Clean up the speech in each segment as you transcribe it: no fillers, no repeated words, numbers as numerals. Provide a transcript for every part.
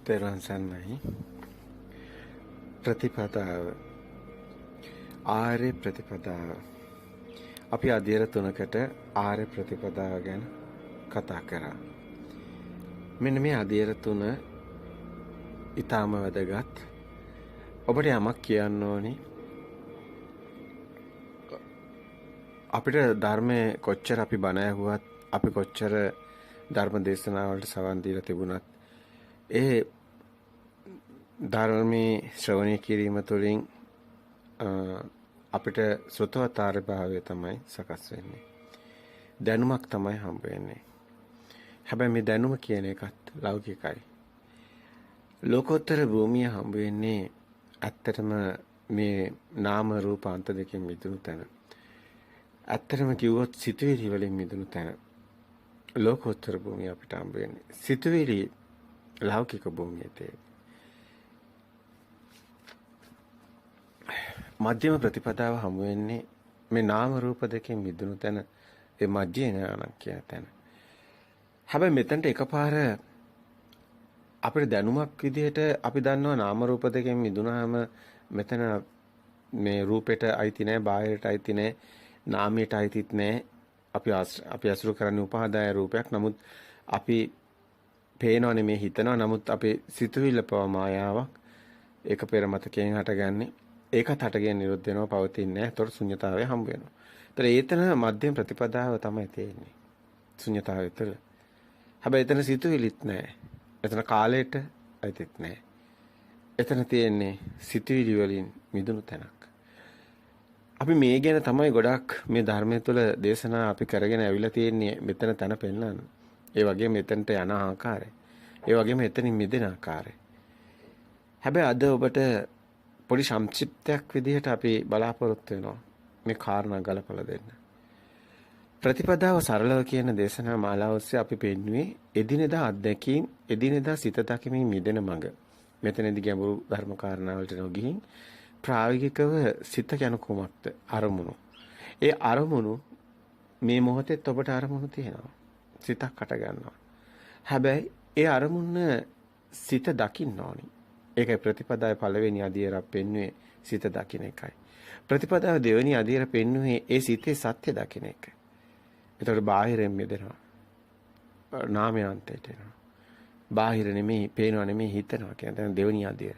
තෙරුවන් සරණයි. ප්‍රතිපදාව ආර්ය ප්‍රතිපදාව. අපි අධ්‍යයන 3කට ආර්ය ප්‍රතිපදාව ගැන කතා කරා. මෙන්න මේ අධ්‍යයන 3 ඊටාම වැදගත්. ඔබට යමක් කියන්න ඕනි. අපිට ධර්මයේ කොච්චර අපි බණ ඇහුවත්, අපි කොච්චර ධර්ම දේශනාවලට සවන් දීලා තිබුණත් ඒ ධර්මයේ ශ්‍රවණය කිරීම තුළින් අපිට සෘතවතාර භාවය තමයි සකස් වෙන්නේ. දැනුමක් තමයි හම්බ වෙන්නේ. හැබැයි මේ දැනුම කියන එකත් ලෞකිකයි. ලෝකෝත්තර භූමිය හම්බ වෙන්නේ ඇත්තටම මේ නාම රූප අන්ත දෙකෙන් මිදුණු තැන. ඇත්තටම කිව්වොත් සිතුවිලි වලින් මිදුණු තැන. ලෝකෝත්තර භූමිය අපිට හම්බ වෙන්නේ. සිතුවිලි ලෞකික භූමියේ මධ්‍යම ප්‍රතිපදාව හමු වෙන්නේ මේ නාම රූප දෙකෙන් මිදුණු තැන, ඒ මධ්‍ය ඥානක් කියන තැන. හැබැයි මෙතනට එකපාර අපිට දැනුමක් විදිහට අපි දන්නවා නාම රූප දෙකෙන් මිදුණාම මෙතන මේ රූපෙට අයිති නැහැ, බාහිරට අයිති නැහැ, නාමයට අයිතිත් නැහැ. අපි අසුරු කරන්නේ උපාදාය රූපයක්. නමුත් අපි පේනව නෙමේ හිතනවා. නමුත් අපේ සිතුවිල්ල පව මායාවක්. ඒක පෙර මතකයෙන් හටගන්නේ. ඒකත් හටගෙන නිරුද්ධ වෙනවා, පවතින්නේ නැහැ. ඒතකොට ශුන්‍යතාවය හම්බ වෙනවා. ඒතර ඒතන මධ්‍යම ප්‍රතිපදාව තමයි තියෙන්නේ. ශුන්‍යතාවය තුළ. හැබැයි එතන සිතුවිලිත් නැහැ. එතන කාලයට අයිතිත් නැහැ. එතන තියෙන්නේ සිතුවිලි වලින් මිදුණු තැනක්. අපි මේ ගැන තමයි ගොඩක් මේ ධර්මයේ තුළ දේශනා අපි කරගෙන ඇවිල්ලා තියෙන්නේ, මෙතන තැන පෙන්නන්න. ඒ වගේම මෙතනට යන ආකාරය. ඒ වගේම එතනින් මිදෙන ආකාරය. හැබැයි අද ඔබට පොඩි සංක්ෂිප්තයක් විදිහට අපි බලාපොරොත්තු වෙනවා මේ කාරණා ගලපලා දෙන්න. ප්‍රතිපදාව සරලව කියන දේශනා මාලාව ඔස්සේ අපි පෙන්වුවේ එදිනෙදා අත්දැකීම්, එදිනෙදා සිත දකිමින් මිදෙන මඟ. මෙතනදී ගැඹුරු ධර්ම කාරණාවලට නොගිහින් ප්‍රායෝගිකව සිත යන කුමක්ද? අරමුණු. ඒ අරමුණු මේ මොහොතේත් ඔබට අරමුණු තියෙනවා. සිතක් හට ගන්නවා. හැබැයි ඒ අරමුණ සිත දකින්න ඕනි. ඒකයි ප්‍රතිපදාවේ පළවෙනි අදියරක් පෙන්වුවේ සිත දකින්න එකයි. ප්‍රතිපදාවේ දෙවෙනි අදියර පෙන්වුවේ ඒ සිතේ සත්‍ය දකින්න එක. ඒතකොට බාහිරින් මෙදෙනවා. නාමයන්තයට එනවා. බාහිර නෙමෙයි, පේනව නෙමෙයි, හිතනවා කියන දෙවෙනි අදියර.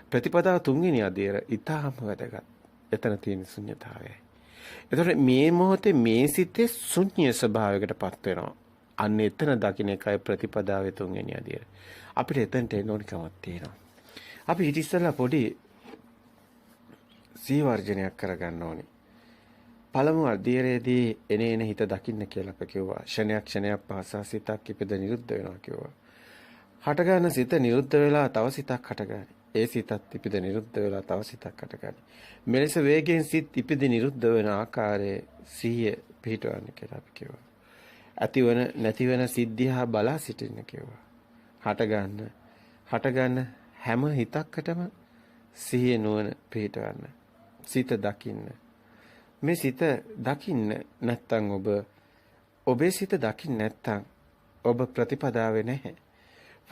ප්‍රතිපදාව තුන්වෙනි අදියර ඊටාම වැදගත්. එතන තියෙන ශුන්‍යතාවයයි. ඒතකොට මේ මොහොතේ මේ සිතේ ශුන්‍ය ස්වභාවයකටපත් වෙනවා. අන්න එතන දකින්න එකයි ප්‍රතිපදාවේ තුන්වෙනි අදියර. අපිට එතනට එන්න ඕන කමක් තියෙනවා. අපි ඊට ඉස්සෙල්ලා පොඩි සීවර්ජනයක් කරගන්න ඕනේ. පළමු අධ්‍යයනයේදී එනේන හිත දකින්න කියලා අපි කිව්වා. ක්ෂණයක් පාසා සිතක් ඉපද නිරුද්ධ වෙනවා කිව්වා. හට ගන්න සිත නිරුද්ධ වෙලා තව සිතක් හටගන්නේ. ඒ සිතත් ඉපද නිරුද්ධ වෙලා තව සිතක් හටගන්නේ. මෙලෙස වේගයෙන් සිත් ඉපද නිරුද්ධ වෙන ආකාරයේ සිහිය පිහිටවන්න කියලා අපි කිව්වා. ඇතිවන නැතිවන සිද්ධිය බලා සිටින්න කිව්වා. හට ගන්න හැම හිතක්කටම සිහිය නුවණ පිහිටවන්න. සිත දකින්න. මේ සිත දකින්න නැත්තම් ඔබේ සිත දකින්න නැත්තම් ඔබ ප්‍රතිපදාවේ නැහැ.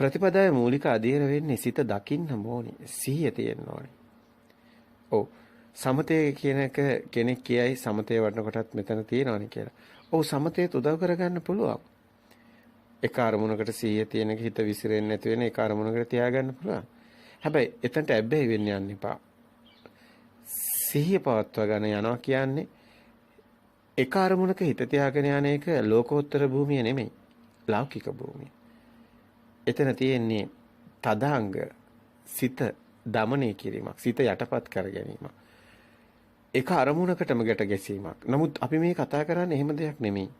ප්‍රතිපදාවේ මූලික අධීර වෙන්නේ සිත දකින්න ඕනේ. සිහිය තියෙන්න ඕනේ. ඔව්. සමතේ කියන එක කෙනෙක් කියයි සමතේ වඩනකොටත් මෙතන තියෙනවනේ කියලා. ඔව්, සමතේත් උදව් කරගන්න පුළුවන්. එක අරමුණකට සිහිය තියෙනක හිත විසිරෙන්නේ නැති වෙන එක අරමුණකට තියාගන්න පුළුවන්. හැබැයි එතනට ඇබ්බැහි වෙන්න යන්න එපා. සිහිය පවත්වා ගන්න යනවා කියන්නේ එක අරමුණක හිත තියාගෙන යන එක ලෝකෝත්තර භූමිය නෙමෙයි. ලෞකික භූමිය. එතන තියෙන්නේ තදාංග සිත දමනය කිරීමක්, සිත යටපත් කර ගැනීමක්. එක අරමුණකටම ගැට ගැසීමක්. නමුත් අපි මේ කතා කරන්නේ එහෙම දෙයක් නෙමෙයි.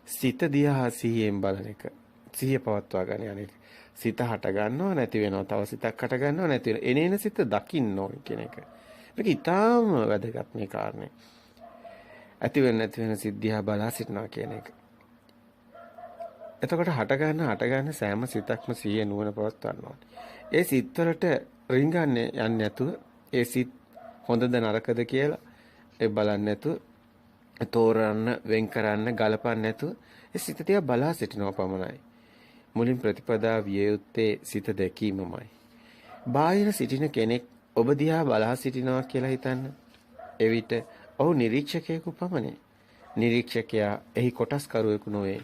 සිත දිහා සිහියෙන් බලන එක. සිහිය පවත්වා ගන්න යන එක. සිත හට ගන්නව නැති වෙනවා. තව සිතක් හට ගන්නව නැති වෙනවා. එනේන සිත දකින්න ඕන කියන එක. මේක ඊටාම වැදගත් මේ කාරණේ. ඇති වෙන නැති වෙන සිද්ධිය බලා සිටනවා කියන එක. එතකොට හට ගන්න සෑම සිතක්ම සිහිය නුවණ පවත්වන්න ඕනේ. ඒ සිත් වලට රිංගන්නේ යන්නේ නැතුව, ඒ සිත් හොඳද නරකද කියලා ඒ බලන්නේ නැතුව, තෝරන්න, වෙන් කරන්න, ගලපන්න නැතුව ඒ සිත තියා බලා සිටිනවා පමණයි. මුලින් ප්‍රතිපදාව විය යුත්තේ සිත දැකීමමයි. බාහිර සිටින කෙනෙක් ඔබ දිහා බලා සිටිනවා කියලා හිතන්න. එවිට ඔහු නිරීක්ෂකයෙකු පමණි. නිරීක්ෂකයා එහි කොටස්කරුවෙකු නොවේ.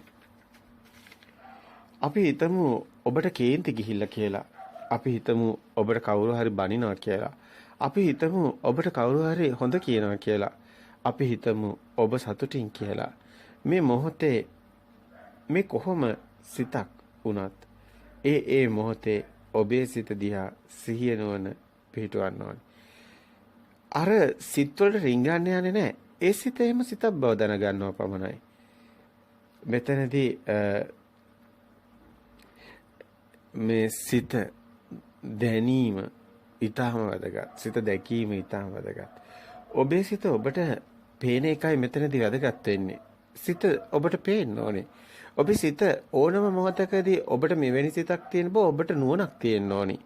අපි හිතමු ඔබට කේන්ති ගිහිල්ලා කියලා. අපි හිතමු ඔබට කවුරු හරි බනිනවා කියලා. අපි හිතමු ඔබට කවුරු හරි හොඳ කියනවා කියලා. අපි හිතමු ඔබ සතුටින් කියලා. මේ මොහොතේ මේ කොහොම සිතක් වුණත් ඒ මොහොතේ ඔබේ සිත දිහා සිහිය නුවණ පිහිටවන්න ඕනේ. අර සිත් වලට රිංගන්න යන්නේ නැහැ. ඒ සිත එහෙම සිතක් බව දැනගන්නවා පමණයි. මෙතනදී මේ සිත දැනීම ඊටම වැදගත්. සිත දැකීම ඊටම වැදගත්. ඔබේ සිත ඔබට පේන එකයි මෙතනදී වැදගත් වෙන්නේ. සිත ඔබට පේන්න ඕනේ. ඔබේ සිත ඕනම මොහොතකදී ඔබට මෙවැනි සිතක් තියෙන බව ඔබට නුවණක් තියෙන්න ඕනි.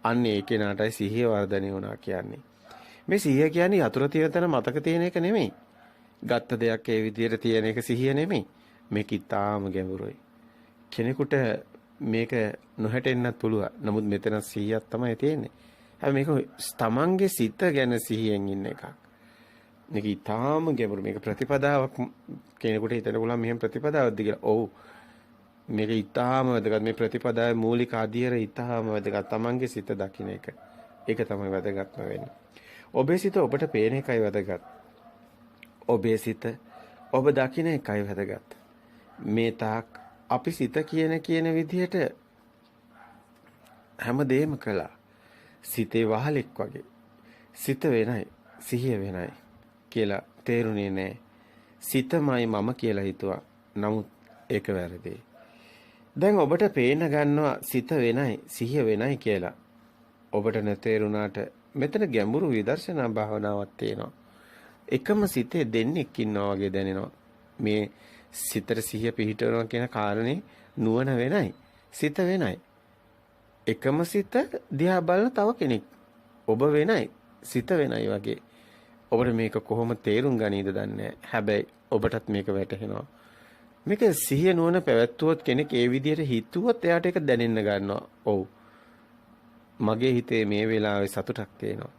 අන්න ඒ කෙනාටයි සිහිය වර්ධනය වුණා කියන්නේ. මේ සිහිය කියන්නේ යතුරු තියෙන තැන මතක තියෙන එක නෙමෙයි. ගත්ත දෙයක් ඒ විදිහට තියෙන එක සිහිය නෙමෙයි. මේක ඊටාම ගැඹුරුයි. කෙනෙකුට මේක නොහැටෙන්නත් පුළුවන්. නමුත් මෙතන සිහියක් තමයි තියෙන්නේ. හැබැයි මේක තමන්ගේ සිත ගැන සිහියෙන් ඉන්න එකක්. මේක ඊටාම ගැඹුරු. මේක ප්‍රතිපදාවක් කෙනෙකුට හිතන්න පුළුවන් මෙහෙම ප්‍රතිපදාවක්ද කියලා. ඔව්. මේක ඊටාම වැදගත්. මේ ප්‍රතිපදාවේ මූලික අධීර ඊටාම වැදගත්. තමන්ගේ සිත දකින්න එක. ඒක තමයි වැදගත්ම වෙන්නේ. ඔබේ සිත ඔබට පේන එකයි වැදගත්. ඔබේ සිත ඔබ දකින්න එකයි වැදගත්. මේ තාක් අපි සිත කියන විදිහට හැමදේම කළා. සිතේ වහලෙක් වගේ. සිත වෙනයි, සිහිය වෙනයි කියලා තේරුණේ නැහැ. සිතමයි මම කියලා හිතුවා. නමුත් ඒක වැරදි. දැන් ඔබට පේන ගන්නවා සිත වෙනයි, සිහිය වෙනයි කියලා. ඔබට නැතේරුණාට මෙතන ගැඹුරු විදර්ශනා භාවනාවක් තියෙනවා. එකම සිතේ දෙන්නෙක් ඉන්නවා වගේ දැනෙනවා. මේ සිතට සිහිය පිහිටවනවා කියන කාරණේ නුවණ වෙනයි, සිත වෙනයි. එකම සිත දිහා බලන තව කෙනෙක්. ඔබ වෙනයි, සිත වෙනයි වගේ. ඔබට මේක කොහොම තේරුම් ගනීද දන්නේ හැබැයි ඔබටත් මේක වැටහෙනවා. මේක සිහිය නුවණ පැවැත්වුවොත් කෙනෙක් ඒ විදිහට හිතුවොත් එයාට ඒක දැනෙන්න ගන්නවා. ඔව්. මගේ හිතේ මේ වෙලාවේ සතුටක් තියෙනවා.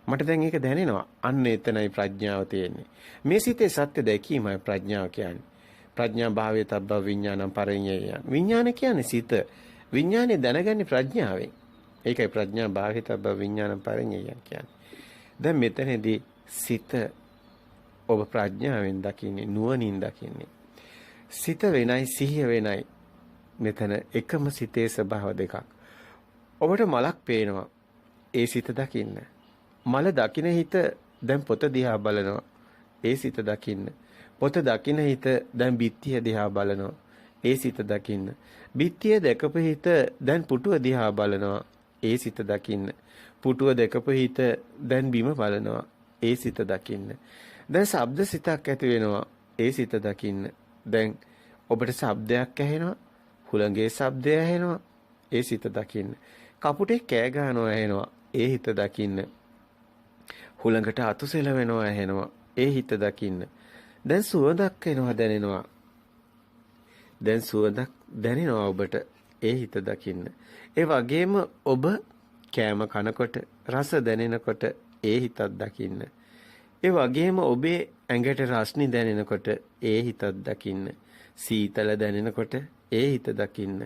මට දැන් ඒක දැනෙනවා. අන්න එතනයි ප්‍රඥාව තියෙන්නේ. මේ සිතේ සත්‍ය දැකීමයි ප්‍රඥාව කියන්නේ. ප්‍රඥා භාවයේ තබ්බ විඥානම් පරිඤ්ඤය. විඥාන කියන්නේ සිත. විඥානේ දැනගන්නේ ප්‍රඥාවෙන්. ඒකයි ප්‍රඥා භාවයේ තබ්බ විඥානම් පරිඤ්ඤය කියන්නේ. දැන් මෙතනදී සිත ඔබ ප්‍රඥාවෙන් දකින්නේ, නුවණින් දකින්නේ. සිත වෙනයි, සිහිය වෙනයි. මෙතන එකම සිතේ ස්වභාව දෙකක්. ඔබට මලක් පේනවා. ඒ සිත දකින්න. මල දකින්න හිත දැන් පොත දිහා බලනවා. ඒ සිත දකින්න. පොත දකින්න හිත දැන් බිත්තිය දිහා බලනවා. ඒ සිත දකින්න. බිත්තිය දැකපු හිත දැන් පුටුව දිහා බලනවා. ඒ සිත දකින්න. පුටුව දැකපු හිත දැන් බිම බලනවා. ඒ සිත දකින්න. දැන් ශබ්ද සිතක් ඇති වෙනවා. ඒ සිත දකින්න. දැන් ඔබට ශබ්දයක් ඇහෙනවා. හුළඟේ ශබ්දය ඇහෙනවා. ඒ සිත දකින්න. කපුටේ කෑ ගහනවා ඇහෙනවා. ඒ හිත දකින්න. හුළඟට අතු සෙලවෙනවා ඇහෙනවා. ඒ හිත දකින්න. දැන් සුවඳක් එනවා දැනෙනවා. දැන් සුවඳක් දැනෙනවා ඔබට. ඒ හිත දකින්න. ඒ වගේම ඔබ කෑම කනකොට රස දැනෙනකොට ඒ හිතත් දකින්න. ඒ වගේම ඔබේ ඇඟට රස්නි දැනෙනකොට ඒ හිතත් දකින්න. සීතල දැනෙනකොට ඒ හිත දකින්න.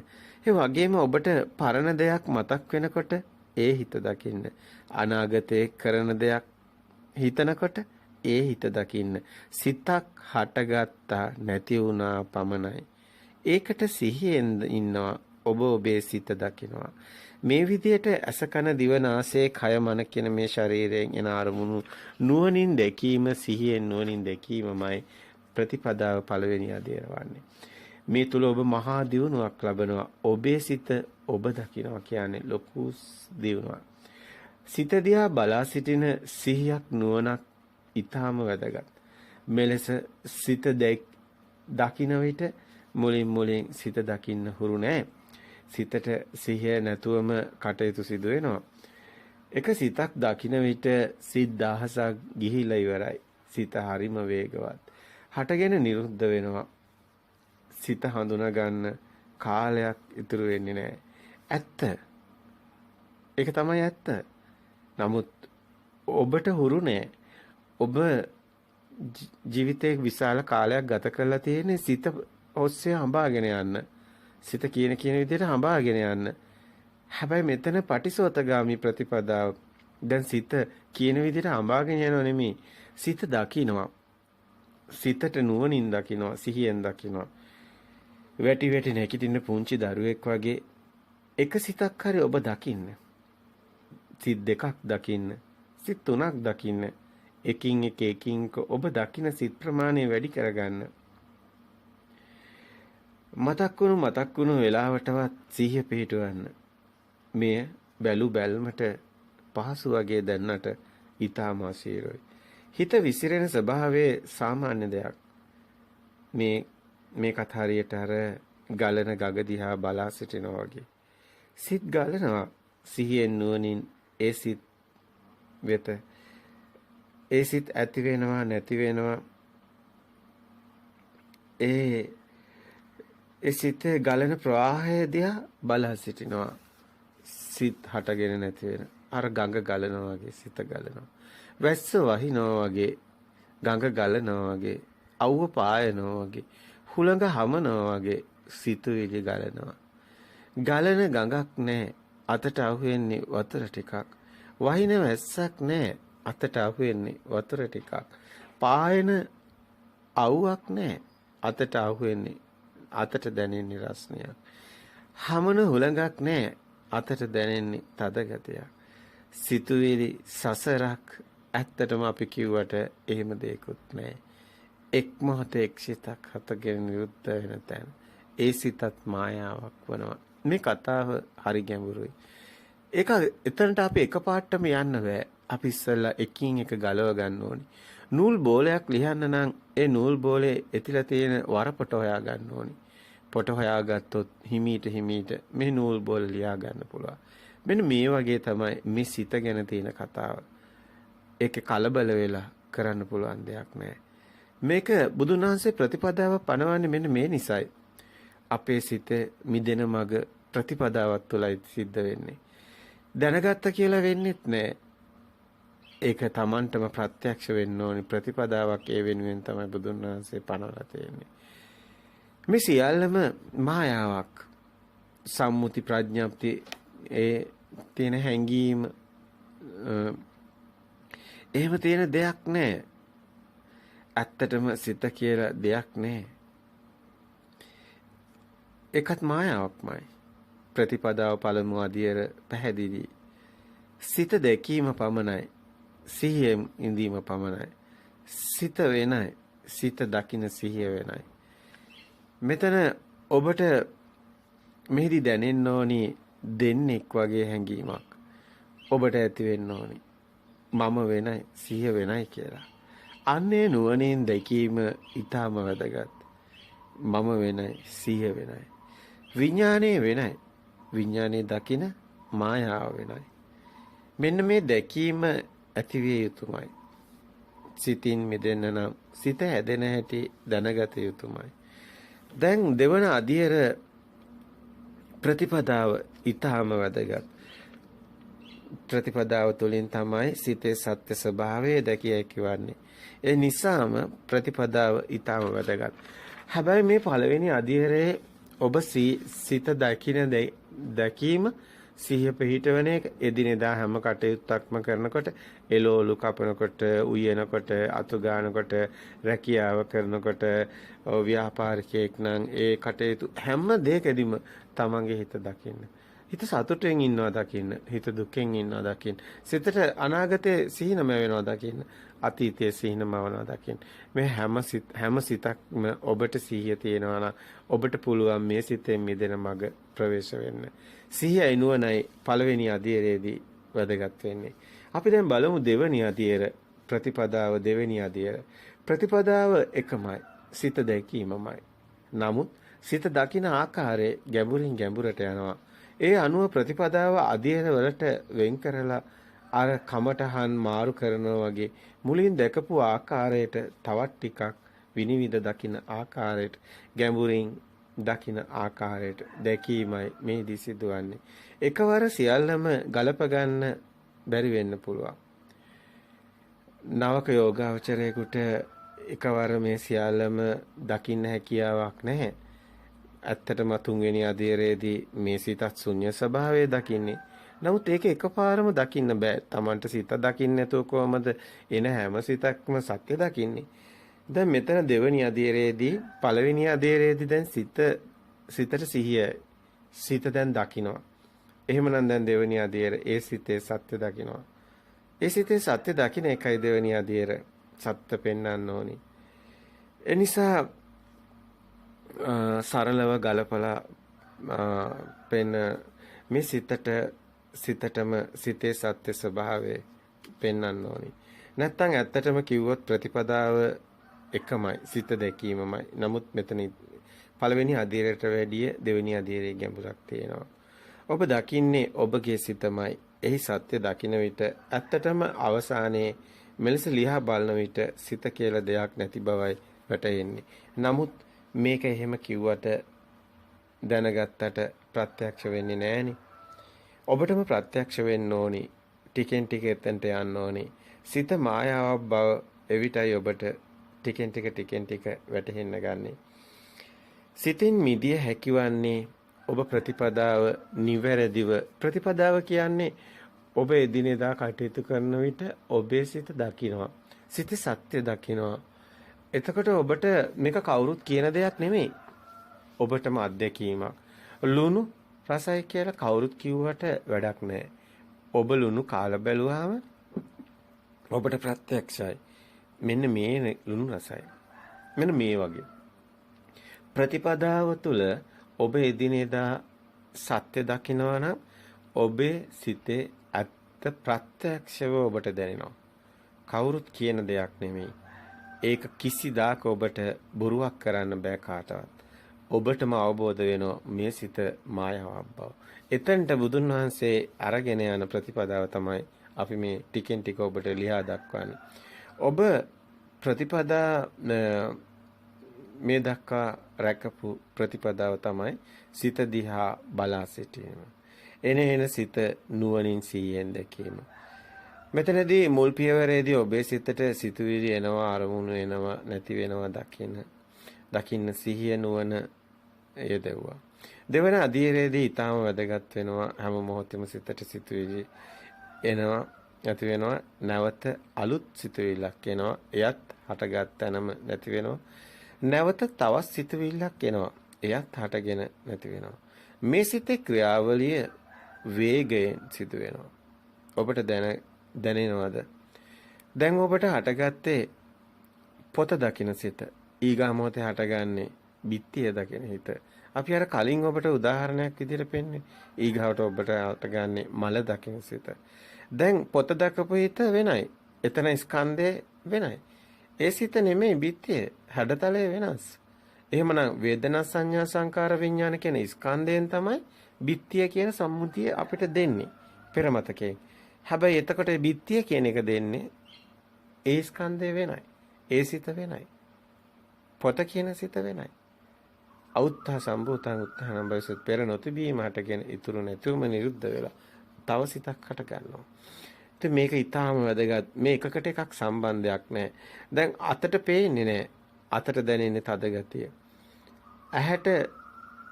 ඒ වගේම ඔබට පරණ දෙයක් මතක් වෙනකොට ඒ හිත දකින්න. අනාගතයේ කරන දෙයක් හිතනකොට ඒ හිත දකින්න. සිතක් හටගත්තා නැති වුණා පමණයි. ඒකට සිහියෙන් ඉන්නවා. ඔබ ඔබේ සිත දකිනවා. මේ විදිහට ඇස කන දිව නාසය කය මන කියන මේ ශරීරයෙන් එන අරමුණු නුවණින් දැකීම, සිහියෙන් නුවණින් දැකීමමයි ප්‍රතිපදාව පළවෙනි අධීරවන්නේ. මේ තුල ඔබ මහා දියුණුවක් ලබනවා. ඔබේ සිත ඔබ දකිනවා කියන්නේ ලොකු දියුණුවක්. සිත දිහා බලා සිටින සිහියක් නුවණක් ඊටාම වැදගත්. මෙලෙස සිත දකින විට මුලින් සිත දකින්න හුරු නැහැ. සිතට සිහිය නැතුවම කටයුතු සිදු වෙනවා. එක සිතක් දකින විට සිත් දහසක් ගිහිලා ඉවරයි. සිත හරිම වේගවත්. හටගෙන නිරුද්ධ වෙනවා. සිත හඳුනා ගන්න කාලයක් ඉතුරු වෙන්නේ නැහැ. ඇත්ත. ඒක තමයි ඇත්ත. නමුත් ඔබට හුරු නෑ. ඔබ ජීවිතේ විශාල කාලයක් ගත කරලා තියෙන්නේ සිත ඔස්සේ හඹාගෙන යන්න. සිත කියන විදිහට හඹාගෙන යන්න. හැබැයි මෙතන පටිසෝතගාමි ප්‍රතිපදාව. දැන් සිත කියන විදිහට හඹාගෙන යනව නෙමෙයි. සිත දකින්නවා. සිතට නුවණින් දකින්නවා, සිහියෙන් දකින්නවා. වැටි වැටි නැගිටින්න පුංචි දරුවෙක් වගේ එක සිතක් හරි ඔබ දකින්න. සිත් දෙකක් දකින්න. සිත් තුනක් දකින්න. එකින් එක ඔබ දකින්න සිත් ප්‍රමාණය වැඩි කරගන්න. මතක් වුණු වෙලාවටවත් සිහිය පිහිටවන්න. මෙය බැලු බැල්මට පහසු වගේ දැන්නට ඊටාම ආශීර්වයි. හිත විසිරෙන ස්වභාවයේ සාමාන්‍ය දෙයක්. මේ කතාරියට අර ගලන ගග දිහා බලා සිටිනවා වගේ. සිත් ගලනවා සිහියෙන් නුවණින් ඒ සිත් වෙත. ඒ සිත් ඇති වෙනවා නැති වෙනවා. ඒ සිතේ ගලන ප්‍රවාහය දිහා බලා සිටිනවා. සිත් හටගෙන නැති වෙන. අර ගඟ ගලනවා වගේ සිත ගලනවා. වැස්ස වහිනවා වගේ ගඟ ගලනවා වගේ අවුව පායනවා වගේ හුළඟ හමනවා වගේ සිතුවිලි ගලනවා. ගලන ගඟක් නැහැ. අතට අහුවෙන්නේ වතුර ටිකක්. වහින වැස්සක් නැහැ. අතට අහුවෙන්නේ වතුර ටිකක්. පායන අවුවක් නැහැ. අතට අහුවෙන්නේ අතට දැනෙන්නේ රස්නියක්. හමන හුළඟක් නැහැ. අතට දැනෙන්නේ තද ගතියක්. සිතුවිලි සසරක් ඇත්තටම අපි කිව්වට එහෙම දෙයක්වත් නැහැ. එක් මොහොතේ එක් සිතක් හතගෙන විරුද්ධ වෙන තැන. ඒ සිතත් මායාවක් වනවා. මේ කතාව හරි ගැඹුරුයි. ඒක එතනට අපි එකපාරටම යන්න බෑ. අපි ඉස්සෙල්ලා එකින් එක ගලව ගන්න ඕනි. නූල් බෝලයක් ලියන්න නම් ඒ නූල් බෝලේ එතිලා තියෙන වරපොට හොයා ගන්න ඕනි. පොට හොයාගත්තොත් හිමීට මේ නූල් බෝල ලියා ගන්න පුළුවන්. මෙන්න මේ වගේ තමයි මේ සිත ගැන තියෙන කතාව. ඒකේ කලබල වෙලා කරන්න පුළුවන් දෙයක් නෑ. මේක බුදුන් වහන්සේ ප්‍රතිපදාව පනවන්නේ මෙන්න මේ නිසයි. අපේ සිත මිදෙන මග ප්‍රතිපදාවත් තුළයි සිද්ධ වෙන්නේ. දැනගත්ත කියලා වෙන්නෙත් නෑ. ඒක Tamanටම ප්‍රත්‍යක්ෂ වෙන්න ඕනි. ප්‍රතිපදාවක් ඒ වෙනුවෙන් තමයි බුදුන් වහන්සේ පනවලා තියෙන්නේ. මේ සියල්ලම මායාවක්. සම්මුති ප්‍රඥාප්ති ඒ තියෙන හැඟීම එහෙම තියෙන දෙයක් නෑ. ඇත්තටම සිත කියලා දෙයක් නෑ. ඒකත් මායාවක්මයි. ප්‍රතිපදාව පළමු අධියර පැහැදිලි. සිත දැකීම පමණයි. සිහියෙන් ඉඳීම පමණයි. සිත වෙනයි. සිත දකින්න සිහිය වෙනයි. මෙතන ඔබට මෙහිදී දැනෙන්න ඕනි දෙන්නෙක් වගේ හැඟීමක්. ඔබට ඇති වෙන්න ඕනි. මම වෙනයි සිහිය වෙනයි කියලා. අන්නේ නුවණින් දැකීම ඊටම වැදගත්. මම වෙනයි සිහිය වෙනයි. විඥානයේ වෙනයි. විඥානයේ දකින මායාව වෙනයි. මෙන්න මේ දැකීම ඇතිවිය යුතුමයි. සිතින් මිදෙන්න නම් සිත හැදෙන හැටි දැනගත යුතුමයි. දැන් දෙවන අධියර ප්‍රතිපදාව ඊටම වැදගත්. ප්‍රතිපදාව තුළින් තමයි සිතේ සත්‍ය ස්වභාවය දැකිය හැකි වන්නේ. ඒ නිසාම ප්‍රතිපදාව ඊටම වැදගත්. හැබැයි මේ පළවෙනි අධියරේ ඔබ සිත දැකීම සිහිය පිහිටවන එක එදිනෙදා හැම කටයුත්තක්ම කරනකොට එළවලු කපනකොට උයනකොට අතු ගන්නකොට රැකියාව කරනකොට ව්‍යාපාරිකයෙක් නම් ඒ කටයුතු හැම දෙයකදීම තමන්ගේ හිත දකින්න. හිත සතුටෙන් ඉන්නවා දකින්න. හිත දුකෙන් ඉන්නවා දකින්න. සිතට අනාගතයේ සිහිනම වෙනවා දකින්න. අතීතයේ සිහිනම වෙනවා දකින්න. මේ හැම සිතක්ම ඔබට සිහිය තියෙනවා නම් ඔබට පුළුවන් මේ සිතෙන් මිදෙන මඟ ප්‍රවේශ වෙන්න. සිහියයි නුවණයි පළවෙනි අධීරයේදී වැදගත් වෙන්නේ. අපි දැන් බලමු දෙවෙනි අධීර ප්‍රතිපදාව දෙවෙනි අධීර. ප්‍රතිපදාව එකමයි. සිත දැකීමමයි. නමුත් සිත දකින ආකාරයේ ගැඹුරින් ගැඹුරට යනවා. ඒ අනුව ප්‍රතිපදාව අධීර වලට වෙන් කරලා අර කමටහන් මාරු කරනවා වගේ මුලින් දැකපු ආකාරයට තවත් ටිකක් විනිවිද දකින ආකාරයට ගැඹුරින් දකින ආකාරයට දැකීමයි මේදී සිදුවන්නේ. එකවර සියල්ලම ගලප ගන්න බැරි වෙන්න පුළුවන්. නවක යෝගාවචරයේකට එකවර මේ සියල්ලම දකින්න හැකියාවක් නැහැ. ඇත්තටම තුන්වෙනි අධීරයේදී මේ සිතත් ශුන්‍ය ස්වභාවය දකින්නේ. නමුත් ඒක එකපාරම දකින්න බෑ. Tamanට සිත දකින්න නැතුව කොහමද එන හැම සිතක්ම සත්‍ය දකින්නේ? දැන් මෙතන දෙවෙනි අධීරයේදී පළවෙනි අධීරයේදී දැන් සිතට සිත දැන් දකිනවා. එහෙමනම් දැන් දෙවෙනි අධීර ඒ සිතේ සත්‍ය දකිනවා. ඒ සිතේ සත්‍ය දකින්න එකයි දෙවෙනි අධීර සත්‍ය පෙන්වන්න ඕනි. ඒ නිසා සරලව ගලපලා පෙන්න මේ සිතටම සිතේ සත්‍ය ස්වභාවය පෙන්වන්න ඕනි. නැත්තම් ඇත්තටම කිව්වොත් ප්‍රතිපදාව එකමයි සිත දැකීමමයි. නමුත් මෙතන පළවෙනි අධීරයට වැඩිය දෙවෙනි අධීරයේ ගැඹුරක් තියෙනවා. ඔබ දකින්නේ ඔබගේ සිතමයි. එහි සත්‍ය දකින විට ඇත්තටම අවසානයේ මෙලෙස ලියා බලන විට සිත කියලා දෙයක් නැති බවයි වැටහෙන්නේ. නමුත් මේක එහෙම කිව්වට දැනගත්තට ප්‍රත්‍යක්ෂ වෙන්නේ නැහෙනි. ඔබටම ප්‍රත්‍යක්ෂ වෙන්න ඕනි. ටිකෙන් ටික එතනට යන්න ඕනි. සිත මායාවක් බව එවිටයි ඔබට ටිකෙන් ටික වැටහෙන්න ගන්නේ. සිතින් මිදිය හැකිවන්නේ ඔබ ප්‍රතිපදාව නිවැරදිව ප්‍රතිපදාව කියන්නේ ඔබ එදිනෙදා කටයුතු කරන විට ඔබේ සිත දකිනවා. සිත සත්‍ය දකිනවා. එතකොට ඔබට මේක කවුරුත් කියන දෙයක් නෙමෙයි. ඔබටම අත්දැකීමක්. ලුණු රසයි කියලා කවුරුත් කිව්වට වැඩක් නැහැ. ඔබ ලුණු කාලා බැලුවාම ඔබට ප්‍රත්‍යක්ෂයි. මෙන්න මේ ලුණු රසයි. මෙන්න මේ වගේ. ප්‍රතිපදාව තුළ ඔබ එදිනෙදා සත්‍ය දකිනවා නම් ඔබේ සිතේ ඇත්ත ප්‍රත්‍යක්ෂව ඔබට දැනෙනවා. කවුරුත් කියන දෙයක් නෙමෙයි. ඒක කිසිදාක ඔබට බොරුවක් කරන්න බෑ කාටවත්. ඔබටම අවබෝධ වෙනවා මේ සිත මායාවක් බව. එතනට බුදුන් වහන්සේ අරගෙන යන ප්‍රතිපදාව තමයි අපි මේ ටිකෙන් ටික ඔබට ලියා දක්වන්නේ. ඔබ ප්‍රතිපදා මේ දක්වා රැකපු ප්‍රතිපදාව තමයි සිත දිහා බලා සිටීම. එන සිත නුවණින් සිහියෙන් දැකීම. මෙතනදී මුල් පියවරේදී ඔබේ සිතට සිතුවිලි එනවා, අරමුණු එනවා, නැති වෙනවා දකින්න සිහිය නුවණ යෙදුවා. දෙවන අධීරයේදී ඊටාම වැදගත් වෙනවා. හැම මොහොතෙම සිතට සිතුවිලි එනවා, නැති වෙනවා, නැවත අලුත් සිතුවිල්ලක් එනවා. එයත් හටගත් තැනම නැති වෙනවා. නැවත තවත් සිතුවිල්ලක් එනවා. එයත් හටගෙන නැති වෙනවා. මේ සිතේ ක්‍රියාවලිය වේගයෙන් සිදු වෙනවා. ඔබට දැනෙනවද? දැන් ඔබට හටගත්තේ පොත දකින සිත. ඊගා මොහොතේ හටගන්නේ බිත්තිය දකින හිත. අපි අර කලින් ඔබට උදාහරණයක් විදිහට පෙන්නේ. ඊගාවට ඔබට හටගන්නේ මල දකින සිත. දැන් පොත දකපු හිත වෙනයි. එතන ස්කන්ධය වෙනයි. ඒ සිත නෙමෙයි බිත්තිය. හැඩතලය වෙනස්. එහෙමනම් වේදනා සංඥා සංකාර විඥාන කියන ස්කන්ධයෙන් තමයි බිත්තිය කියන සම්මුතිය අපිට දෙන්නේ. පෙරමතකේ. හැබැයි එතකොට බිත්තිය කියන එක දෙන්නේ ඒ ස්කන්ධය වෙනයි. ඒ සිත වෙනයි. පොත කියන සිත වෙනයි. අවුත්ථ සම්භූතං උත්ථාන බයසත් පෙර නොතිබීම හටගෙන ඉතුරු නැතුවම නිරුද්ධ වෙලා තව සිතක් හට ගන්නවා. ඉතින් මේක ඊටාම වැදගත්. මේ එකකට එකක් සම්බන්ධයක් නැහැ. දැන් අතට පේන්නේ නැහැ. අතට දැනෙන්නේ තද ගතිය. ඇහැට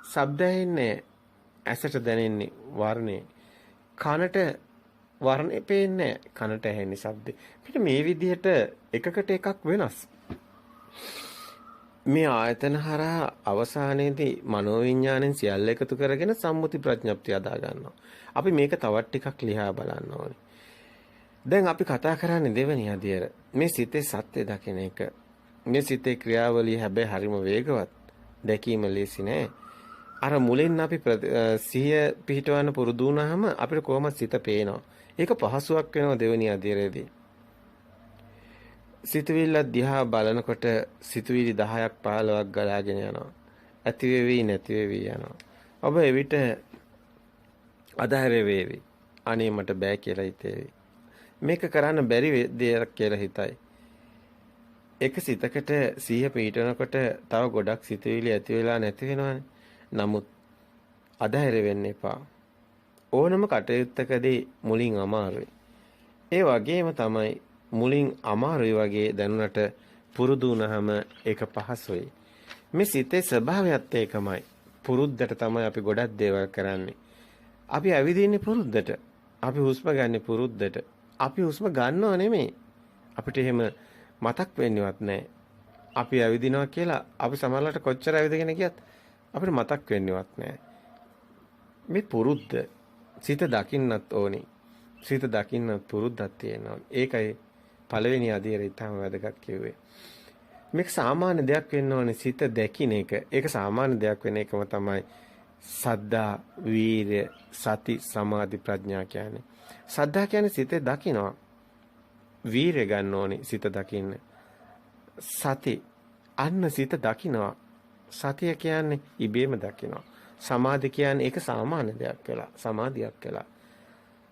ශබ්ද ඇහෙන්නේ, ඇසට දැනෙන්නේ වර්ණේ. කනට වර්ණේ පේන්නේ, කනට ඇහෙන්නේ ශබ්දේ. පිට මේ විදිහට එකකට එකක් වෙනස්. මේ ආයතන හරහා අවසානයේදී මනෝවිඤ්ඤාණයෙන් සියල්ල එකතු කරගෙන සම්මුති ප්‍රඥප්තිය අදා ගන්නවා. අපි මේක තවත් ටිකක් ලියා බලන්න ඕනේ. දැන් අපි කතා කරන්නේ දෙවෙනි අධ්‍යයන. මේ සිතේ සත්‍ය දකින එක. මේ සිතේ ක්‍රියාවලිය හැබැයි හරිම වේගවත්. දැකීම ලේසි නෑ. අර මුලින් අපි සිහිය පිහිටවන්න පුරුදු වුණාම අපිට කොහොමද සිත පේනවා. ඒක පහසුවක් වෙනවා දෙවෙනි අධ්‍යයනයේදී. සිතුවිල්ල දිහා බලනකොට සිතුවිලි 10ක් 15ක් ගලාගෙන යනවා. ඇති වෙවි නැති වෙවි යනවා. ඔබ එවිට අධෛර්ය වේවි. අනේ මට බෑ කියලා හිතේවි. මේක කරන්න බැරි දෙයක් කියලා හිතයි. එක සිතකට සිහිය පිහිටනකොට තව ගොඩක් සිතුවිලි ඇති වෙලා නැති වෙනවානේ. නමුත් අධෛර්ය වෙන්න එපා. ඕනම කටයුත්තකදී මුලින් අමාරුයි. ඒ වගේම තමයි මුලින් අමාරුයි වගේ දැනුණට පුරුදු වුණාම ඒක පහසුයි. මේ සිතේ ස්වභාවයත් ඒකමයි. පුරුද්දට තමයි අපි ගොඩක් දේවල් කරන්නේ. අපි ඇවිදින්නේ පුරුද්දට. අපි හුස්ම ගන්න පුරුද්දට. අපි හුස්ම ගන්නව නෙමෙයි. අපිට එහෙම මතක් වෙන්නේවත් නැහැ. අපි ඇවිදිනවා කියලා අපි සමහරවිට කොච්චර ඇවිදගෙන ගියත් අපිට මතක් වෙන්නේවත් නැහැ. මේ පුරුද්ද සිත දකින්නත් ඕනි. සිත දකින්නත් පුරුද්දක් තියෙනවා. ඒකයි පළවෙනි අධීරය ඊටම වැදගත් කිව්වේ. මේක සාමාන්‍ය දෙයක් වෙන්න ඕනේ සිත දැකින එක. ඒක සාමාන්‍ය දෙයක් වෙන එකම තමයි සද්ධා, වීර්ය, සති, සමාධි, ප්‍රඥා කියන්නේ. සද්ධා කියන්නේ සිතේ දකිනවා. වීර්ය ගන්න ඕනේ සිත දකින්න. සති අන්න සිත දකිනවා. සතිය කියන්නේ ඉබේම දකිනවා. සමාධි කියන්නේ ඒක සාමාන්‍ය දෙයක් වෙලා, සමාධියක් වෙලා.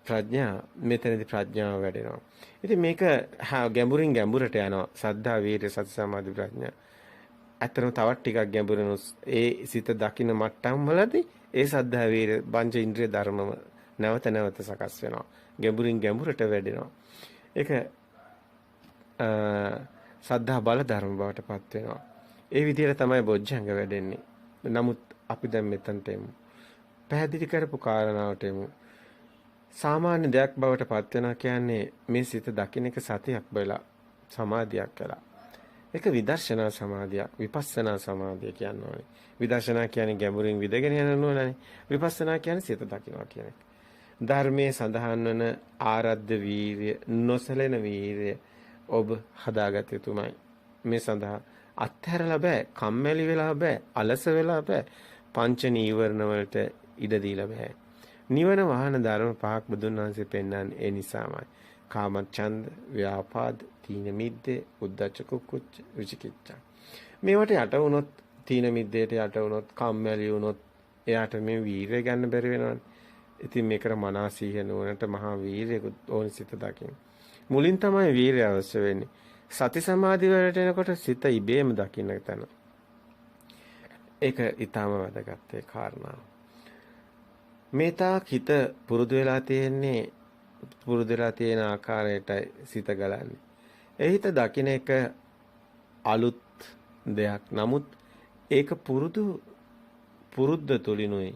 ප්‍රඥා මෙතනදී ප්‍රඥාව වැඩෙනවා. ඉතින් මේක ගැඹුරින් ගැඹුරට යනවා. සද්ධා, වීර්ය, සති, සමාධි, ප්‍රඥා. අතරම තවත් ටිකක් ගැඹුරිනුස් ඒ සිත දකින්න මට්ටම් වලදී ඒ සද්ධා, වීර්ය, පංච ඉන්ද්‍රිය ධර්මම නැවත නැවත සකස් වෙනවා. ගැඹුරින් ගැඹුරට වැඩෙනවා. ඒක සද්ධා බල ධර්ම බවට පත් වෙනවා. ඒ විදිහට තමයි බොජ්ජංග වැඩෙන්නේ. නමුත් අපි දැන් මෙතනට එමු. පැහැදිලි කරපු කාරණාවට එමු. සාමාන්‍ය දෙයක් බවට පත් වෙනවා කියන්නේ මේ සිත දකින්න එක සතියක් වෙලා සමාධියක් වෙලා. ඒක විදර්ශනා සමාධියක්, විපස්සනා සමාධිය කියන්නේ. විදර්ශනා කියන්නේ ගැඹුරින් විදගෙන යන නුවණනේ. විපස්සනා කියන්නේ සිත දකින්නවා කියන එක. ධර්මයේ සඳහන් වන ආරද්ධ වීර්ය, නොසලෙන වීර්ය ඔබ හදාගත යුතුමයි. මේ සඳහා අත්හැරලා බෑ, කම්මැලි වෙලා බෑ, අලස වෙලා බෑ. පංච නීවරණ වලට ඉඩ දීලා බෑ. නිවන වහන ධර්ම පහක් බුදුන් වහන්සේ පෙන්වන්නේ ඒ නිසාමයි. කාමච්ඡන්ද, ව්‍යාපාද, තීන මිද්දේ, උද්ධච්ච කුක්කුච්ච, විචිකිච්ඡා. මේවට යට වුණොත්, තීන මිද්දේට යට වුණොත්, කම්මැලි වුණොත් එයාට මේ වීරය ගන්න බැරි වෙනවනේ. ඉතින් මේකට මනසීහ නුවණට මහා වීරයෙකුත් ඕනි සිත දකින්න. මුලින් තමයි වීරය අවශ්‍ය වෙන්නේ. සති සමාධි වලට එනකොට සිත ඉබේම දකින්න තැන. ඒක ඊටම වැදගත් ඒ කාරණාව. මේ තාක් හිත පුරුදු වෙලා තියෙන ආකාරයටයි සිත ගලන්නේ. ඒ හිත දකින්න එක අලුත් දෙයක්. නමුත් ඒක පුරුද්ද තුලිනුයි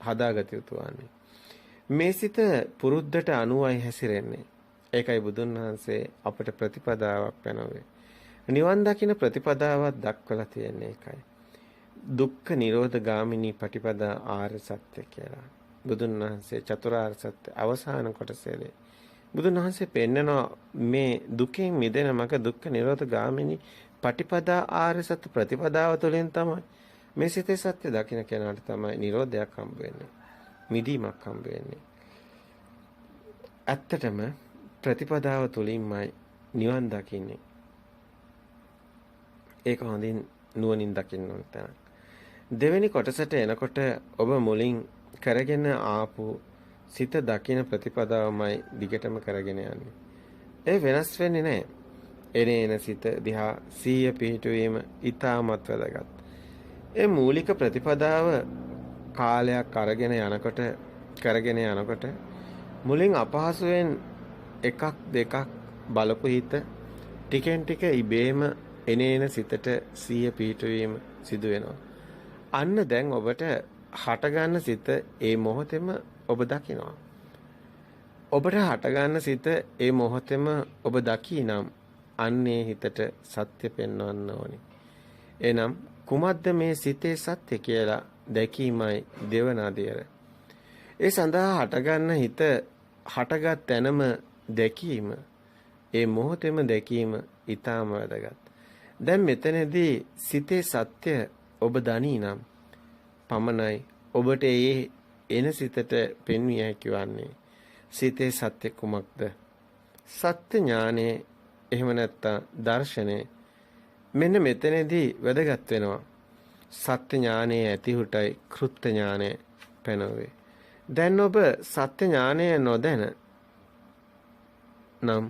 හදාගත යුතු වන්නේ. මේ සිත පුරුද්දට අනුවයි හැසිරෙන්නේ. ඒකයි බුදුන් වහන්සේ අපට ප්‍රතිපදාවක් පැනවේ. නිවන් දකින්න ප්‍රතිපදාවක් දක්වලා තියෙන්නේ ඒකයි. දුක්ඛ නිරෝධ ගාමිනී පටිපදා ආර්ය සත්‍ය කියලා. බුදුන් වහන්සේ චතුරාර්ය සත්‍ය අවසාන කොටසේදී බුදුන් වහන්සේ පෙන්නනවා මේ දුකෙන් මිදෙන මඟ දුක්ඛ නිරෝධ ගාමිනී පටිපදා ආර්ය සත්‍ය ප්‍රතිපදාව තුළින් තමයි මේ සිතේ සත්‍ය දකින්න කෙනාට තමයි නිරෝධයක් හම්බ වෙන්නේ. මිදීමක් හම්බ වෙන්නේ. ඇත්තටම ප්‍රතිපදාව තුළින්මයි නිවන් දකින්නේ. ඒක හොඳින් නුවණින් දකින්න ඕන තැන. දෙවෙනි කොටසට එනකොට ඔබ මුලින් කරගෙන ආපු සිත දකින ප්‍රතිපදාවමයි දිගටම කරගෙන යන්නේ. ඒ වෙනස් වෙන්නේ නැහැ. එනේන සිත දිහා සීය පිහිටුවීම ඊටමත් වැදගත්. ඒ මූලික ප්‍රතිපදාව කාලයක් කරගෙන යනකොට මුලින් අපහසුයෙන් එකක් දෙකක් බලපු හිත ටිකෙන් ටික ඉබේම එනේන සිතට සීය පිහිටුවීම සිදු වෙනවා. අන්න දැන් ඔබට හටගන්න සිත ඒ මොහොතේම ඔබ දකිනවා. ඔබට හටගන්න සිත ඒ මොහොතේම ඔබ දකිනම් අන්නේ හිතට සත්‍ය පෙන්වන්න ඕනි. එනම් කුමද්ද මේ සිතේ සත්‍ය කියලා දැකීමයි දෙවන අධීර. ඒ සඳහා හටගන්න හිත හටගත් තැනම දැකීම, ඒ මොහොතේම දැකීම ඊටම වැදගත්. දැන් මෙතනදී සිතේ සත්‍ය ඔබ දනීනම් පමණයි ඔබට ඒ එන සිතට පෙන්විය හැකි වන්නේ. සිතේ සත්‍ය කුමක්ද? සත්‍ය ඥානය, එහෙම නැත්නම් දර්ශනය. මෙන්න මෙතනදී වැදගත් වෙනවා. සත්‍ය ඥානයේ ඇතිහුටයි කෘත්‍ය ඥානය පැනවේ. දැන් ඔබ සත්‍ය ඥානය නොදැන නම්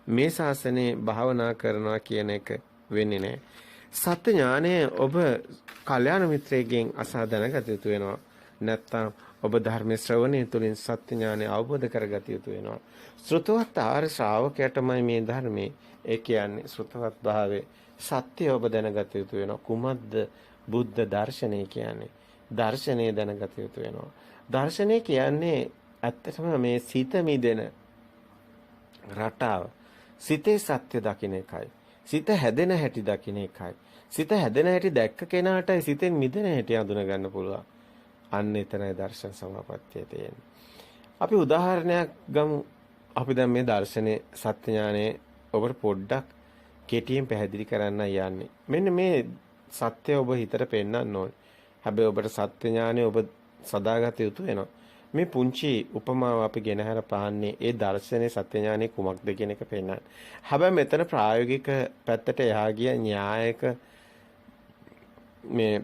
මේ ශාසනයේ භාවනා කරනවා කියන එක වෙන්නේ නැහැ. සත්‍ය ඥානය ඔබ කල්යාණ මිත්‍රයෙක්ගෙන් අසා දැනගත යුතු වෙනවා. නැත්නම් ඔබ ධර්ම ශ්‍රවණය තුළින් සත්‍ය ඥානය අවබෝධ කරගත යුතු වෙනවා. ශ්‍රුතවත් ආර්ය ශ්‍රාවකයාටමයි මේ ධර්මයේ ඒ කියන්නේ ශ්‍රුතවත් භාවයේ සත්‍ය ඔබ දැනගත යුතු වෙනවා. කුමද්ද බුද්ධ දර්ශනය කියන්නේ? දර්ශනය දැනගත යුතු වෙනවා. දර්ශනය කියන්නේ ඇත්තටම මේ සිත මිදෙන රටාව. සිතේ සත්‍ය දකින්න එකයි. සිත හැදෙන හැටි දකින්න එකයි. සිත හැදෙන හැටි දැක්ක කෙනාටයි සිතෙන් මිදෙන හැටි හඳුනා ගන්න පුළුවන්. අන්න එතනයි දර්ශන සමාපත්තිය තියෙන්නේ. අපි උදාහරණයක් ගමු. අපි දැන් මේ දර්ශනේ සත්‍ය ඥානයේ ඔබට පොඩ්ඩක් කෙටියෙන් පැහැදිලි කරන්න යන්නේ. මෙන්න මේ සත්‍ය ඔබ හිතට පෙන්වන්න ඕනේ. හැබැයි ඔබට සත්‍ය ඥානය ඔබ සදාගත යුතු වෙනවා. මේ පුංචි උපමාව අපි ගෙනහැර පාන්නේ ඒ දර්ශනේ සත්‍ය ඥානයේ කුමක්ද කියන එක පෙන්වන්න. හැබැයි මෙතන ප්‍රායෝගික පැත්තට එහා ගිය න්‍යායක මේ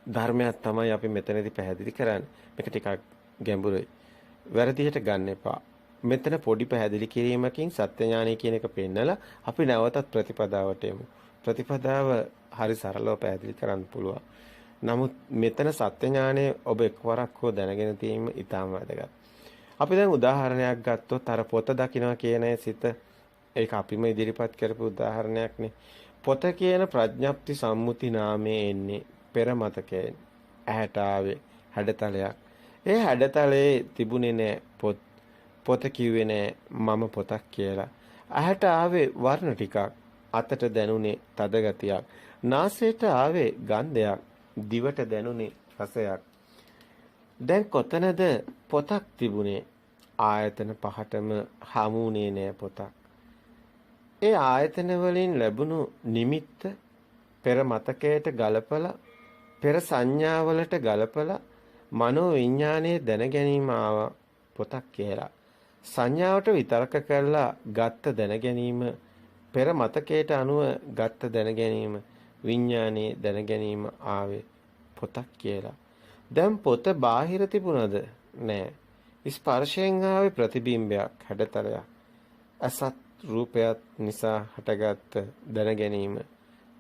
ධර්මයක් තමයි අපි මෙතනදී පැහැදිලි කරන්නේ. මේක ටිකක් ගැඹුරුයි. වැරදියට ගන්න එපා. මෙතන පොඩි පැහැදිලි කිරීමකින් සත්‍ය ඥානය කියන එක පෙන්නලා අපි නැවතත් ප්‍රතිපදාවට එමු. ප්‍රතිපදාව හරි සරලව පැහැදිලි කරන්න පුළුවන්. නමුත් මෙතන සත්‍ය ඥානය ඔබ එක්වරක් හෝ දැනගෙන තීම ඉතාම වැදගත්. අපි දැන් උදාහරණයක් ගත්තොත් අර පොත දකිනවා කියන සිත ඒක අපිම ඉදිරිපත් කරපු උදාහරණයක්නේ. පොත කියන ප්‍රඥප්ති සම්මුති නාමයේ එන්නේ පෙර මතකයෙන්. ඇහැට ආවේ හැඩතලයක්. ඒ හැඩතලේ තිබුණේ නෑ පොත කිව්වේ නෑ මම පොතක් කියලා. ඇහැට ආවේ වර්ණ ටිකක්. අතට දැනුනේ තද ගතියක්. නාසයට ආවේ ගන්ධයක්. දිවට දැනුනේ රසයක්. දැන් කොතනද පොතක් තිබුණේ? ආයතන පහටම හමුුනේ නෑ පොතක්. ඒ ආයතන වලින් ලැබුණු නිමිත්ත පෙර මතකයට ගලපලා පෙර සංඥාවලට ගලපලා මනෝ විඥානයේ දැන ගැනීම ආවා පොතක් කියලා. සංඥාවට විතරක කරලා ගත්ත දැන ගැනීම පෙර මතකයට අනුව ගත්ත දැන ගැනීම විඥානයේ දැන ගැනීම ආවේ පොතක් කියලා. දැන් පොත බාහිර තිබුණද? නෑ. ස්පර්ශයෙන් ආවේ ප්‍රතිබිම්බයක් හැඩතලයක්. අසත් රූපයත් නිසා හටගත් දැන ගැනීම.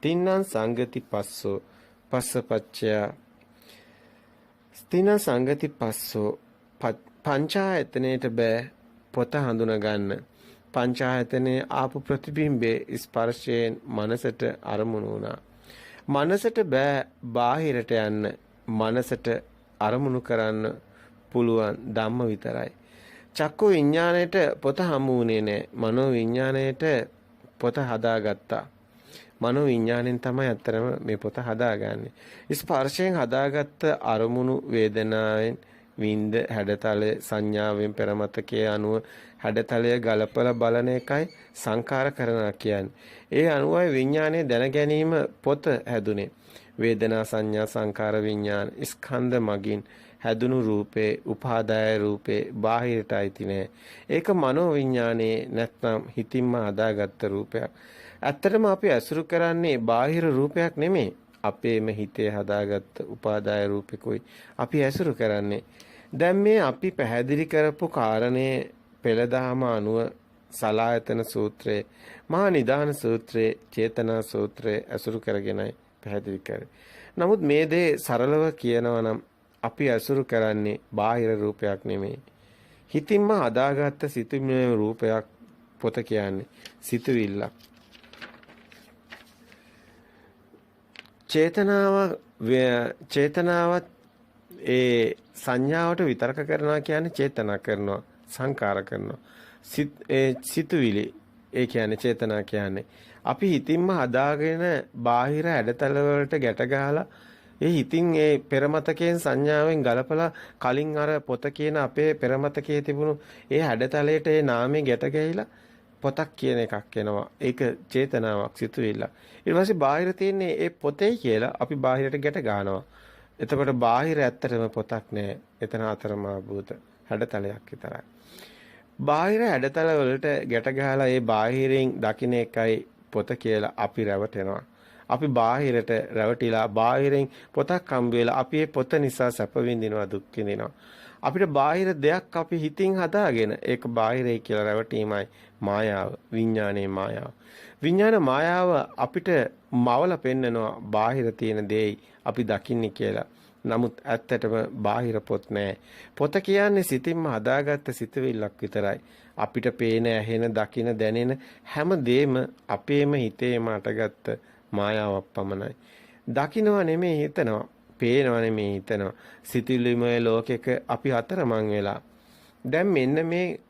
තින්නම් සංගති පස්සෝ පස්සපච්චය. තින්නම් සංගති පස්සෝ පංචායතනෙට බෑ පොත හඳුනා ගන්න. පංචායතනේ ආපු ප්‍රතිබිම්බේ ස්පර්ශයෙන් මනසට අරමුණු වුණා. මනසට බෑ බාහිරට යන්න. මනසට අරමුණු කරන්න පුළුවන් ධම්ම විතරයි. චක්කු විඥාණයට පොත හමු වුණේ නෑ. මනෝ විඥාණයට පොත හදාගත්තා. මනෝ විඥාණයෙන් තමයි අත්‍තරම මේ පොත හදාගන්නේ. ස්පර්ශයෙන් හදාගත්ත අරමුණු වේදනාවෙන් විඳ හැඩතල සංඥාවෙන් පෙරමතකයේ අනුව හැඩතලය ගලපලා බලන එකයි සංකාර කරනවා කියන්නේ. ඒ අනුවයි විඥානයේ දැන ගැනීම පොත හැදුනේ. වේදනා සංඥා සංකාර විඥාන ස්කන්ධ මගින් හැදුණු රූපේ උපාදාය රූපේ බාහිරට අයිති නෑ. ඒක මනෝ විඥානයේ නැත්නම් හිතින්ම හදාගත්ත රූපයක්. ඇත්තටම අපි අසුරු කරන්නේ බාහිර රූපයක් නෙමෙයි. අපේම හිතේ හදාගත්ත උපාදාය රූපෙකුයි අපි අසුරු කරන්නේ. දැන් මේ අපි පැහැදිලි කරපු කාරණේ පෙළදහම අනුව සලායතන සූත්‍රයේ මහා නිදාන සූත්‍රයේ චේතනා සූත්‍රයේ අසුරු කරගෙනයි පැහැදිලි කරේ. නමුත් මේ දේ සරලව කියනවා නම් අපි අසුරු කරන්නේ බාහිර රූපයක් නෙමෙයි. හිතින්ම හදාගත්ත සිතුවිලි රූපයක් පොත කියන්නේ සිතුවිල්ලක්. චේතනාවත් ඒ සංඥාවට විතරක කරනවා කියන්නේ චේතනා කරනවා සංකාර කරනවා. සිතුවිලි ඒ කියන්නේ චේතනා කියන්නේ අපි හිතින්ම හදාගෙන බාහිර හැඩතල වලට ගැට ගහලා ඒ හිතින් ඒ පෙරමතකයෙන් සංඥාවෙන් ගලපලා කලින් අර පොත කියන අපේ පෙරමතකයේ තිබුණු ඒ හැඩතලයට ඒ නාමයේ ගැට ගැහිලා පොතක් කියන එකක් එනවා. ඒක චේතනාවක් සිතුවිල්ලක්. ඊට පස්සේ බාහිර තියෙන්නේ ඒ පොතේ කියලා අපි බාහිරට ගැට ගන්නවා. එතකොට බාහිර ඇත්තටම පොතක් නෑ. එතන අතරමා භූත හැඩතලයක් විතරයි. බාහිර හැඩතල වලට ගැට ගහලා ඒ බාහිරින් දකින්න එකයි පොත කියලා අපි රැවටෙනවා. අපි බාහිරට රැවටිලා බාහිරෙන් පොතක් හම්බ වෙලා අපි ඒ පොත නිසා සැප විඳිනවා දුක් විඳිනවා. අපිට බාහිර දෙයක් අපි හිතින් හදාගෙන ඒක බාහිරයි කියලා රැවටීමයි මායාව, විඥානයේ මායාව. විඥාන මායාව අපිට මවල පෙන්නනවා බාහිර තියෙන දෙයි අපි දකින්නේ කියලා. නමුත් ඇත්තටම බාහිර පොත් නෑ. පොත කියන්නේ සිතින්ම හදාගත්ත සිතුවිල්ලක් විතරයි. අපිට පේන, ඇහෙන, දකින, දැනෙන හැම දෙෙම අපේම හිතේම අටගත්ත මායාවක් පමණයි. දකින්නවා නෙමෙයි හිතනවා. පේනවා නෙමෙයි හිතනවා. සිතුවිලිමය ලෝකෙක අපි අතරමං වෙලා. දැන් මෙන්න මේ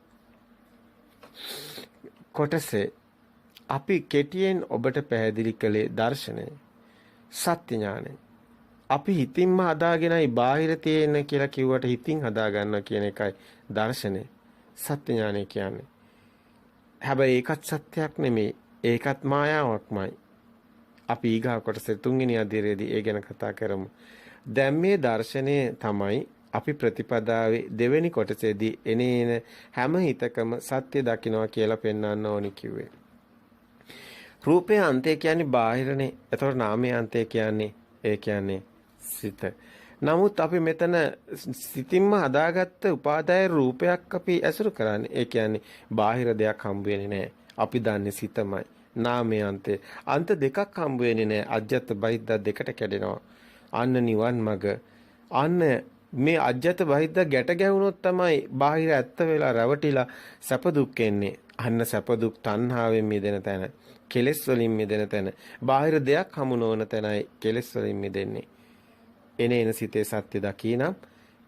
කොටසේ අපි කෙටියෙන් ඔබට පැහැදිලි කළේ දර්ශනය, සත්‍ය ඥානය. අපි හිතින්ම හදාගෙනයි බාහිර තියෙන කියලා කිව්වට හිතින් හදා ගන්නවා කියන එකයි දර්ශනය, සත්‍ය ඥානය කියන්නේ. හැබැයි ඒකත් සත්‍යයක් නෙමෙයි. ඒකත් මායාවක්මයි. අපි ඊගා කොටසේ තුන්වෙනි අධ්‍යයනයේදී ඒ ගැන කතා කරමු. දැන් මේ දර්ශනය තමයි අපි ප්‍රතිපදාවේ දෙවෙනි කොටසේදී එනේන හැම හිතකම සත්‍ය දකින්නවා කියලා පෙන්වන්න ඕනි කිව්වේ. රූපේ අන්තය කියන්නේ බාහිරනේ. එතකොට නාමයේ අන්තය කියන්නේ ඒ කියන්නේ සිත. නමුත් අපි මෙතන සිතින්ම හදාගත්ත උපාදාය රූපයක් අපි ඇසුරු කරන්නේ. ඒ කියන්නේ බාහිර දෙයක් හම්බ වෙන්නේ නැහැ. අපි දන්නේ සිතමයි. නාමයේ අන්තය. අන්ත දෙකක් හම්බ වෙන්නේ නැහැ. අජ්ජත් බහිද්ද දෙකට කැඩෙනවා. අන්න නිවන් මඟ. අන්න මේ අජ්ජත් බහිද්ද ගැට ගැහුනොත් තමයි බාහිර ඇත්ත වෙලා රැවටිලා සැප දුක් එන්නේ. අන්න සැප දුක් තණ්හාවෙන් මිදෙන තැන. කෙලෙස් වලින් මිදෙන තැන. බාහිර දෙයක් හමු නොවන තැනයි කෙලෙස් වලින් මිදෙන්නේ. එනේන සිතේ සත්‍ය දකිනම්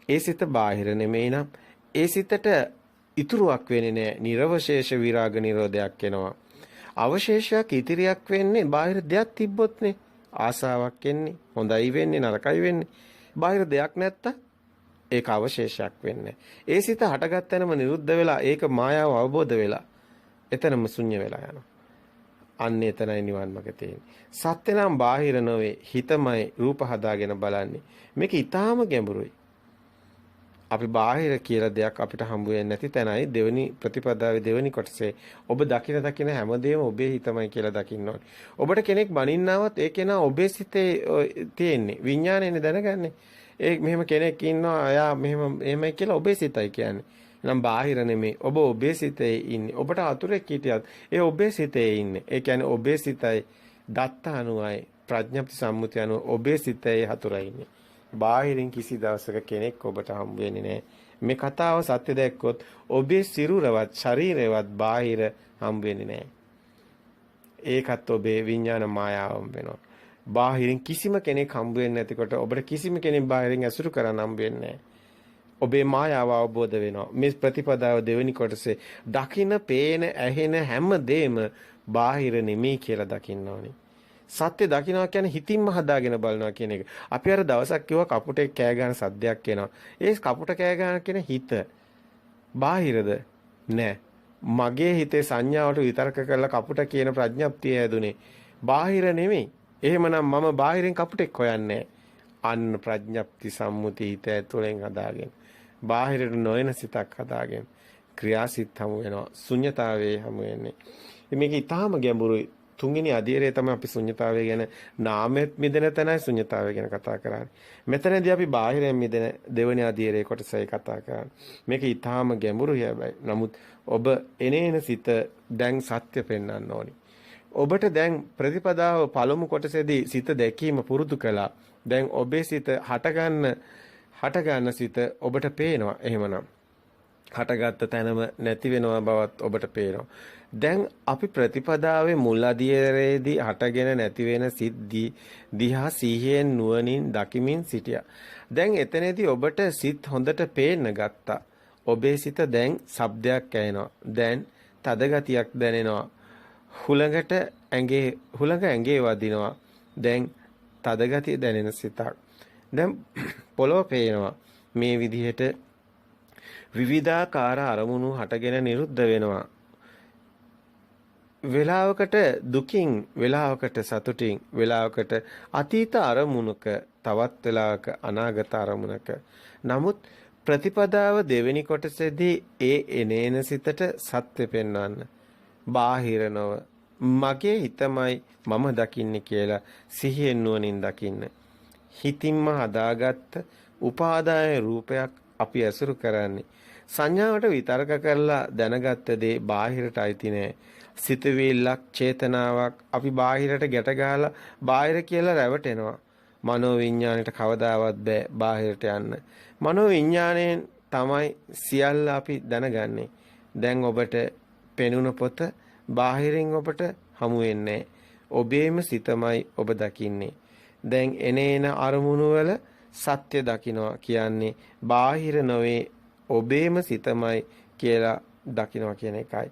ඒ සිත බාහිර නෙමෙයි නම් ඒ සිතට ඉතුරුවක් වෙන්නේ නැහැ. නිර්වශේෂ විරාග නිරෝධයක් එනවා. අවශේෂයක් ඉතිරියක් වෙන්නේ බාහිර දෙයක් තිබ්බොත්නේ. ආසාවක් එන්නේ, හොඳයි වෙන්නේ, නරකයි වෙන්නේ. බාහිර දෙයක් නැත්තම් ඒක අවශේෂයක් වෙන්නේ. ඒ සිත හටගත් තැනම නිරුද්ධ වෙලා ඒක මායාව අවබෝධ වෙලා එතනම ශුන්‍ය වෙලා යනවා. අන්න එතනයි නිවන් මාර්ගය තියෙන්නේ. සත්‍ය නම් බාහිර නොවේ, හිතමයි රූප හදාගෙන බලන්නේ. මේක ඊටාම ගැඹුරුයි. අපි බාහිර කියලා දෙයක් අපිට හම්බ වෙන්නේ නැති තැනයි දෙවෙනි ප්‍රතිපදාවේ දෙවෙනි කොටසේ ඔබ දකින හැමදේම ඔබේ හිතමයි කියලා දකින්න ඕනේ. ඔබට කෙනෙක් බනින්නවත් ඒ කෙනා ඔබේ සිතේ තියෙන්නේ. විඥාණයනේ දැනගන්නේ. ඒ මෙහෙම කෙනෙක් ඉන්නවා එයා මෙහෙමයි කියලා ඔබේ සිතයි කියන්නේ. නම් බාහිර නෙමෙයි. ඔබ ඔබේ සිතේ ඉන්නේ. ඔබට අතුරෙක් හිටියත් ඒ ඔබේ සිතේ ඉන්නේ. ඒ කියන්නේ ඔබේ සිතයි දත්ත අනුවයි ප්‍රඥප්ති සම්මුතිය අනුව ඔබේ සිතේ හතුරයි ඉන්නේ. බාහිරින් කිසි දවසක කෙනෙක් ඔබට හම්බ වෙන්නේ නැහැ. මේ කතාව සත්‍ය දැක්කොත් ඔබේ සිරුරවත් ශරීරයවත් බාහිර හම්බ වෙන්නේ නැහැ. ඒකත් ඔබේ විඥාන මායාවම වෙනවා. බාහිරින් කිසිම කෙනෙක් හම්බ වෙන්නේ නැතිකොට ඔබට කිසිම කෙනෙක් බාහිරින් ඇසුරු කරන්න හම්බ වෙන්නේ නැහැ. ඔබේ මායාව අවබෝධ වෙනවා. මේ ප්‍රතිපදාව දෙවෙනි කොටසේ දකින්න, පේන, ඇහෙන හැම දෙෙම බාහිර නෙමෙයි කියලා දකින්න ඕනේ. සත්‍ය දකින්නවා කියන්නේ හිතින්ම හදාගෙන බලනවා කියන එක. අපි අර දවසක් කිව්වා කපුටේ කෑ ගන්න සද්දයක් එනවා. ඒ කපුට කෑ ගන්න කියන හිත බාහිරද? නෑ. මගේ හිතේ සංඥාවට විතර්ක කරලා කපුට කියන ප්‍රඥප්තිය හැදුනේ. බාහිර නෙමෙයි. එහෙමනම් මම බාහිරින් කපුටෙක් හොයන්නේ අන්න ප්‍රඥප්ති සම්මුති හිත ඇතුලෙන් හදාගෙන. බාහිරට නොයන සිතක් හදාගෙන ක්‍රියාසිත හමු වෙනවා. ශුන්‍යතාවයේ හමු වෙන්නේ. මේක ඊටාම ගැඹුරුයි. තුන්වෙනි අධීරයේ තමයි අපි ශුන්‍යතාවය ගැන නාමෙත් මිදෙන තැනයි ශුන්‍යතාවය ගැන කතා කරන්නේ. මෙතනදී අපි බාහිරයෙන් මිදෙන දෙවෙනි අධීරයේ කොටසයි කතා කරන්නේ. මේක ඊටාම ගැඹුරුයි හැබැයි. නමුත් ඔබ එනේන සිත දැන් සත්‍ය පෙන්වන්න ඕනි. ඔබට දැන් ප්‍රතිපදාව පළමු කොටසේදී සිත දැකීම පුරුදු කළා. දැන් ඔබේ සිත හටගන්න සිත ඔබට පේනවා. එහෙමනම් හටගත්ත තැනම නැති වෙනවා බවත් ඔබට පේනවා. දැන් අපි ප්‍රතිපදාවේ මුල් අධීරයේදී හටගෙන නැති වෙන සිද්ධි දිහා සිහියෙන් නුවණින් දකිමින් සිටියා. දැන් එතනදී ඔබට සිත් හොඳට පේන්න ගත්තා. ඔබේ සිත දැන් ශබ්දයක් ඇහෙනවා. දැන් තද ගතියක් දැනෙනවා. හුළඟ ඇඟේ වදිනවා. දැන් තද ගතිය දැනෙන සිතක්. දැන් පොළොව පේනවා. මේ විදිහට විවිධාකාර අරමුණු හටගෙන නිරුද්ධ වෙනවා. වේලාවකට දුකින්, වේලාවකට සතුටින්, වේලාවකට අතීත අරමුණක, තවත් වේලාවක අනාගත අරමුණක. නමුත් ප්‍රතිපදාව දෙවෙනි කොටසේදී ඒ එනේන සිතට සත්‍ය පෙන්වන්න. බාහිර නොව මගේ හිතමයි මම දකින්නේ කියලා සිහියෙන් නුවණින් දකින්න. හිතින්ම හදාගත්ත උපාදාය රූපයක් අපි ඇසුරු කරන්නේ. සංඥාවට විතර්ක කරලා දැනගත්ත දේ බාහිරට අයිති නෑ. සිතවිල්ලක් චේතනාවක් අපි බාහිරට ගැට ගහලා බාහිර කියලා රැවටෙනවා. මනෝ විඥාණයට කවදාවත් බෑ බාහිරට යන්න. මනෝ විඥාණයෙන් තමයි සියල්ල අපි දැනගන්නේ. දැන් ඔබට පෙනුන පොත බාහිරින් ඔබට හමු වෙන්නේ. ඔබේම සිතමයි ඔබ දකින්නේ. දැන් එනේන අරමුණු වල සත්‍ය දකින්නවා කියන්නේ බාහිර නොවේ ඔබේම සිතමයි කියලා දකින්නවා කියන එකයි.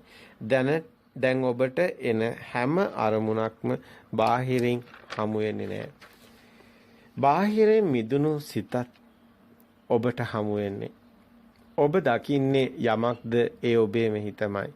දැන් ඔබට එන හැම අරමුණක්ම බාහිරින් හමු වෙන්නේ නැහැ. බාහිරින් මිදුණු සිතත් ඔබට හමු වෙන්නේ. ඔබ දකින්නේ යමක්ද ඒ ඔබේම හිතමයි.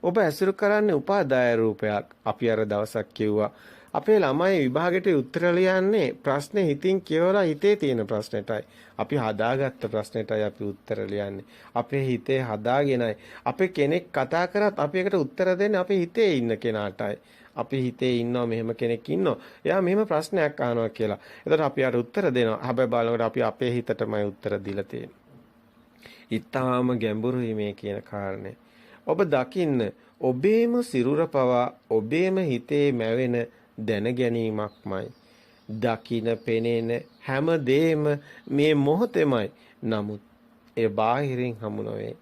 ඔබ ඇසුරු කරන්නේ උපාදාය රූපයක්. අපි අර දවසක් කිව්වා අපේ ළමයි විභාගෙට උත්තර ලියන්නේ ප්‍රශ්නේ හිතින් කියවලා හිතේ තියෙන ප්‍රශ්නෙටයි. අපි හදාගත්ත ප්‍රශ්නෙටයි අපි උත්තර ලියන්නේ. අපේ හිතේ හදාගෙනයි. අපේ කෙනෙක් කතා කරත් අපි ඒකට උත්තර දෙන්නේ අපේ හිතේ ඉන්න කෙනාටයි. අපි හිතේ ඉන්නවා මෙහෙම කෙනෙක් ඉන්නවා. එයා මෙහෙම ප්‍රශ්නයක් අහනවා කියලා. එතකොට අපි අර උත්තර දෙනවා. හැබැයි බලනකොට අපි අපේ හිතටමයි උත්තර දීලා තියෙන්නේ. ඊටාම ගැඹුරුයි මේ කියන කාරණේ. ඔබ දකින්න ඔබේම සිරුර පවා ඔබේම හිතේ මැවෙන දැන ගැනීමක්මයි. දකින පෙනෙන හැම දෙයක්ම මේ මොහොතේමයි. නමුත් ඒ බාහිරින් හමු නොවේ.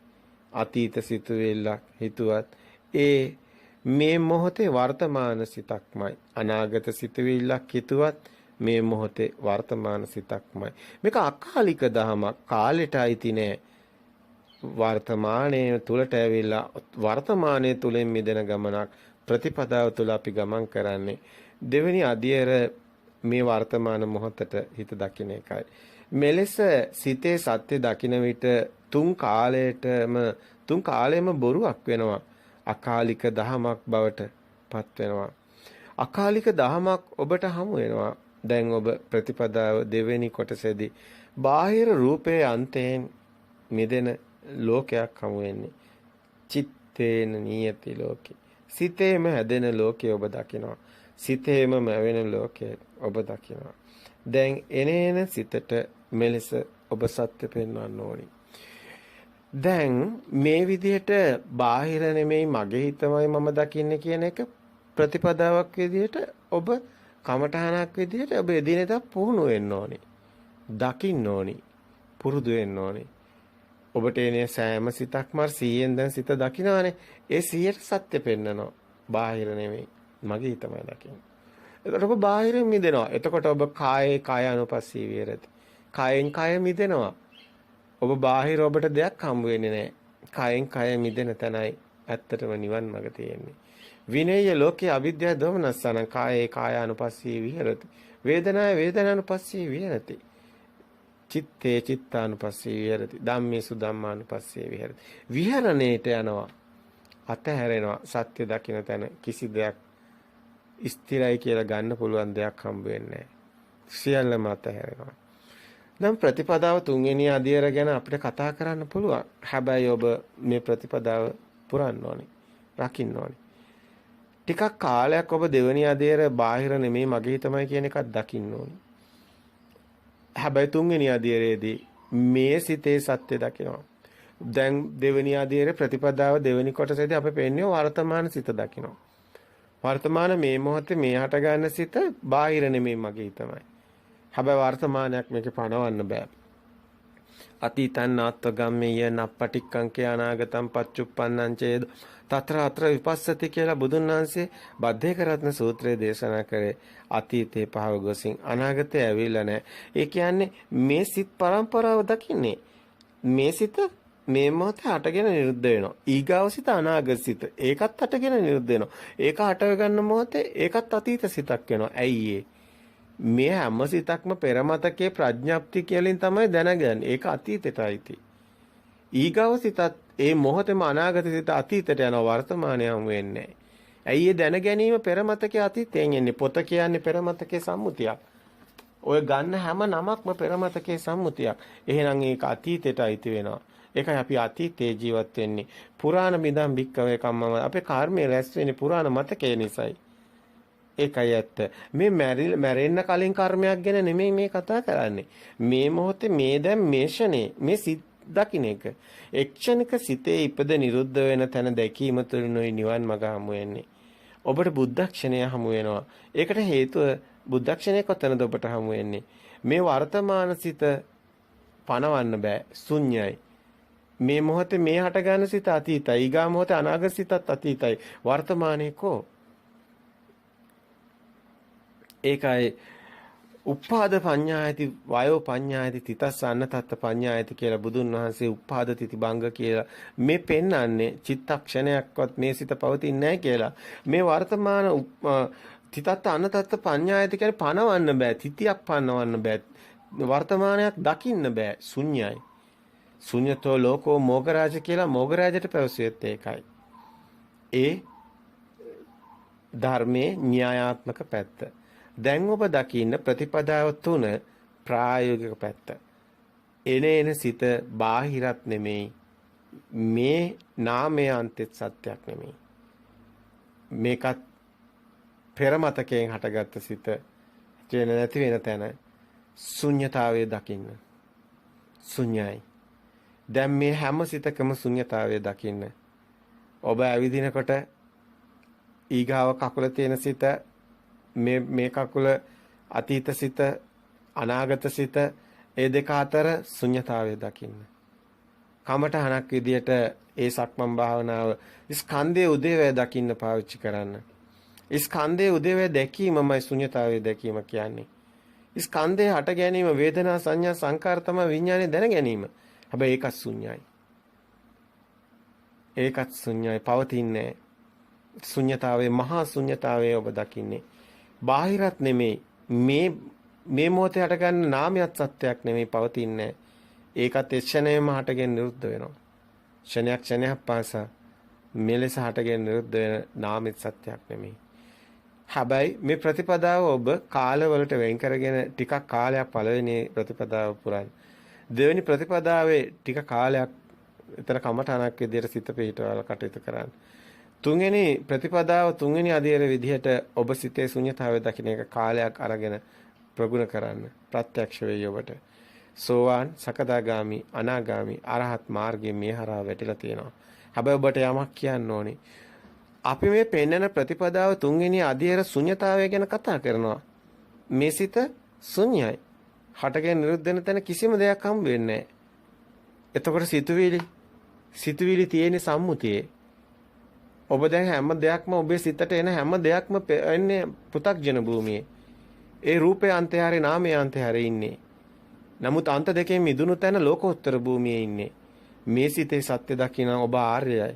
අතීත සිතුවිල්ලක් හිතුවත් ඒ මේ මොහොතේ වර්තමාන සිතක්මයි. අනාගත සිතුවිල්ලක් හිතුවත් මේ මොහොතේ වර්තමාන සිතක්මයි. මේක අකාලික දහමක්. කාලෙට අයිති නෑ. වර්තමානයේ තුලට ඇවිල්ලා වර්තමානයේ තුලින් මිදෙන ගමනක් ප්‍රතිපදාව තුල අපි ගමන් කරන්නේ. දෙවෙනි අධ්‍යයර මේ වර්තමාන මොහොතට හිත දකින්න එකයි. මෙලෙස සිතේ සත්‍ය දකින්න විට තුන් කාලෙම බොරුවක් වෙනවා. අකාලික දහමක් බවට පත් වෙනවා. අකාලික දහමක් ඔබට හමු වෙනවා. දැන් ඔබ ප්‍රතිපදාව දෙවෙනි කොටසේදී බාහිර රූපයේ අන්තයෙන් මිදෙන ලෝකයක් හමු වෙන්නේ. චිත්තේන නියති ලෝකේ. සිතේම හැදෙන ලෝකේ ඔබ දකිනවා. සිතේම මැවෙන ලෝකේ ඔබ දකිනවා. දැන් එනේන සිතට මෙලෙස ඔබ සත්‍ය පෙන්වන්න ඕනි. දැන් මේ විදිහට බාහිර නෙමෙයි මගේ හිතමයි මම දකින්නේ කියන එක ප්‍රතිපදාවක් විදිහට ඔබ කමඨහනක් විදිහට ඔබ එදිනෙදා පුහුණු වෙන්න ඕනි. දකින්න ඕනි. පුරුදු වෙන්න ඕනි. ඔබට එනේ සෑම සිතක්ම 100ෙන් දැන් සිත දකින්නවානේ. ඒ 100ට සත්‍ය පෙන්නනවා. බාහිර නෙමෙයි. මගේ හිතමයි දකින්නේ. එතකොට ඔබ බාහිරින් මිදෙනවා. එතකොට ඔබ කායේ කායानुපස්සී විහෙරති. කායෙන් කාය මිදෙනවා. ඔබ බාහිර ඔබට දෙයක් හම්බ වෙන්නේ නැහැ. කායෙන් කාය මිදෙන තැනයි ඇත්තටම නිවන් මඟ තියෙන්නේ. විනේය ලෝකේ අවිද්‍යාව දෝමනස්සන කායේ කායानुපස්සී විහෙරති. වේදනාය වේදනානුපස්සී විහෙරති. චිත්තේ චිත්තානුපස්සී විහෙරති. ධම්මේසු ධම්මානුපස්සී විහෙරති. විහරණයට යනවා. අතහැරෙනවා. සත්‍ය දකින්න තැන කිසි දෙයක් ස්ථිරයි කියලා ගන්න පුළුවන් දෙයක් හම්බ වෙන්නේ නැහැ. සියල්ලම අතහැරෙනවා. දැන් ප්‍රතිපදාව තුන්වෙනි අධ්‍යයන ගැන අපිට කතා කරන්න පුළුවන්. හැබැයි ඔබ මේ ප්‍රතිපදාව පුරන්න ඕනේ. රකින්න ඕනේ. ටිකක් කාලයක් ඔබ දෙවෙනි අධ්‍යයන බාහිර නෙමෙයි මගේ තමයි කියන එකක් දකින්න ඕනේ. හැබැයි තුන්වෙනි අධ්‍යයනයේදී මේ සිතේ සත්‍ය දකිනවා. දැන් දෙවෙනි අධ්‍යයනයේ ප්‍රතිපදාව දෙවෙනි කොටසේදී අපි පෙන්නේ වර්තමාන සිත දකිනවා. වර්තමාන මේ මොහොතේ මේ හට ගන්න සිත බාහිර නෙමෙයි මගේ තමයි. හැබැයි වර්තමානයක් මේකේ පණවන්න බෑ. අතීතං නාත්වගම්මේය නප්පටික්කංකේ අනාගතං පච්චුප්පන්නං චේද තතර අතර විපස්සති කියලා බුදුන් වහන්සේ බද්ධේකරත්න සූත්‍රයේ දේශනා කරේ. අතීතේ පහව ගොසින් අනාගතේ ඇවිල්ලා නැහැ. ඒ කියන්නේ මේ සිත් පරම්පරාව දකින්නේ. මේ සිත මේ මොහොතේ හටගෙන නිරුද්ධ වෙනවා. ඊගාව සිත අනාගත සිත. ඒකත් හටගෙන නිරුද්ධ වෙනවා. ඒක හට ගන්න මොහොතේ ඒකත් අතීත සිතක් වෙනවා. ඇයි ඒ? මේ හැම සිතක්ම පෙරමතකේ ප්‍රඥාප්ති කියලින් තමයි දැනගන්නේ. ඒක අතීතයටයි. ඊගාව සිතත් ඒ මොහොතේම අනාගත සිත අතීතයට යනවා වර්තමානයේ හමු වෙන්නේ. ඇයි ඒ දැන ගැනීම පෙරමතකේ අතීතයෙන් එන්නේ? පොත කියන්නේ පෙරමතකේ සම්මුතියක්. ඔය ගන්න හැම නමක්ම පෙරමතකේ සම්මුතියක්. එහෙනම් ඒක අතීතයට අයිති වෙනවා. ඒකයි අපි අතීතයේ ජීවත් වෙන්නේ. පුරාණ බිඳම් බික්කවේ කම්මම අපේ කර්මය රැස් වෙන්නේ පුරාණ මතකයේ නිසායි. ඒකයි ඇත්ත. මේ මැරෙන්න කලින් කර්මයක් ගැන නෙමෙයි මේ කතා කරන්නේ. මේ මොහොතේ මේ දැන් මේ ෂනේ මේ සිත් දකින්න එක. එක්ෂණික සිතේ ඉපද නිරුද්ධ වෙන තැන දැකීම තුළිනුයි නිවන් මඟ හමු වෙන්නේ. ඔබට බුද්ධක්ෂණය හමු වෙනවා. ඒකට හේතුව බුද්ධක්ෂණය කොතනද ඔබට හමු වෙන්නේ? මේ වර්තමාන සිත පණවන්න බෑ. ශුන්‍යයි. මේ මොහොතේ මේ හට ගන්න සිත අතීතයි. ඊගා මොහොතේ අනාගත සිතත් අතීතයි. වර්තමානයේ කෝ? ඒකයි උපාද පඤ්ඤායති වයෝ පඤ්ඤායති තිතස්ස අන්නතත්ත පඤ්ඤායති කියලා බුදුන් වහන්සේ උපාද තිති බංග කියලා මේ පෙන්වන්නේ චිත්තක්ෂණයක්වත් මේ සිත පවතින්නේ නැහැ කියලා. මේ වර්තමාන තිතත්ත අන්නතත්ත පඤ්ඤායති කියන්නේ පණවන්න බෑ. තිතියක් පණවන්න බෑ. වර්තමානයක් දකින්න බෑ. ශුන්‍යයි. ශුන්‍යතෝ ලෝකෝ මොගරාජ කියලා මොගරාජට පැවසුවෙත් ඒකයි. ඒ ධර්මයේ න්‍යායාත්මක පැත්ත. දැන් ඔබ දකින්න ප්‍රතිපදාව තුන ප්‍රායෝගික පැත්ත. එන සිත බාහිරත් නෙමෙයි. මේ නාමයේ අන්තෙත් සත්‍යක් නෙමෙයි. මේකත් පෙර මතකයෙන් හටගත්ත සිත කියන නැති වෙන තැන ශුන්‍යතාවයේ දකින්න. ශුන්‍යයි. දැන් මේ හැම සිතකම ශුන්‍යතාවයේ දකින්න. ඔබ ඇවිදිනකොට ඊගාව කකුල තියෙන සිත මේ කකුල අතීත සිත අනාගත සිත ඒ දෙක අතර ශුන්‍යතාවය දකින්න. කමඨහනක් විදියට ඒ සක්මන් භාවනාව ස්කන්ධයේ උදේවැය දකින්න පාවිච්චි කරන්න. ස්කන්ධයේ උදේවැය දැකීමමයි ශුන්‍යතාවය දැකීම කියන්නේ. ස්කන්ධයේ හට ගැනීම වේදනා සංඥා සංකාර තමයි විඥානේ දැන ගැනීම. හැබැයි ඒකත් ශුන්‍යයි. ඒකත් ශුන්‍යයි පවතින්නේ. ශුන්‍යතාවයේ මහා ශුන්‍යතාවයේ ඔබ දකින්නේ. බාහිරත් නෙමෙයි මේ මොහොතේ හටගන්න නාමයක් සත්‍යයක් නෙමෙයි පවතින්නේ. ඒකත් ක්ෂණයෙම හටගෙන නිරුද්ධ වෙනවා. ක්ෂණයක් පාසා මෙලෙස හටගෙන නිරුද්ධ වෙන නාමෙත් සත්‍යයක් නෙමෙයි. හැබැයි මේ ප්‍රතිපදාව ඔබ කාලවලට වෙන් කරගෙන ටිකක් කාලයක් පළවෙනි ප්‍රතිපදාව පුරන්න. දෙවෙනි ප්‍රතිපදාවේ ටික කාලයක් එතන කමඨාණක් විදියට සිත පිටවල කටයුතු කරන්න. තුන්වෙනි ප්‍රතිපදාව තුන්වෙනි අධීර විදිහට ඔබ සිතේ ශුන්‍යතාවය දකින්න එක කාලයක් අරගෙන ප්‍රගුණ කරන්න. ප්‍රත්‍යක්ෂ වෙයි ඔබට. සෝවාන්, සකදාගාමි, අනාගාමි, අරහත් මාර්ගයේ මේ හරහා වැටිලා තියෙනවා. හැබැයි ඔබට යමක් කියන්න ඕනේ. අපි මේ පෙන්වන ප්‍රතිපදාව තුන්වෙනි අධීර ශුන්‍යතාවය ගැන කතා කරනවා. මේ සිත ශුන්‍යයි. හටගෙන නිරුද්ධ වෙන තැන කිසිම දෙයක් හම්බ වෙන්නේ නැහැ. එතකොට සිතුවිලි තියෙන සම්මුතියේ ඔබ දැන් හැම දෙයක්ම ඔබේ සිතට එන හැම දෙයක්ම එන්නේ පෘථග්ජන භූමියේ. ඒ රූපේ අන්තේ හැරේ නාමයේ අන්තේ හැරේ ඉන්නේ. නමුත් අන්ත දෙකෙන් මිදුණු තැන ලෝකෝත්තර භූමියේ ඉන්නේ. මේ සිතේ සත්‍ය දකින්න ඔබ ආර්යයි.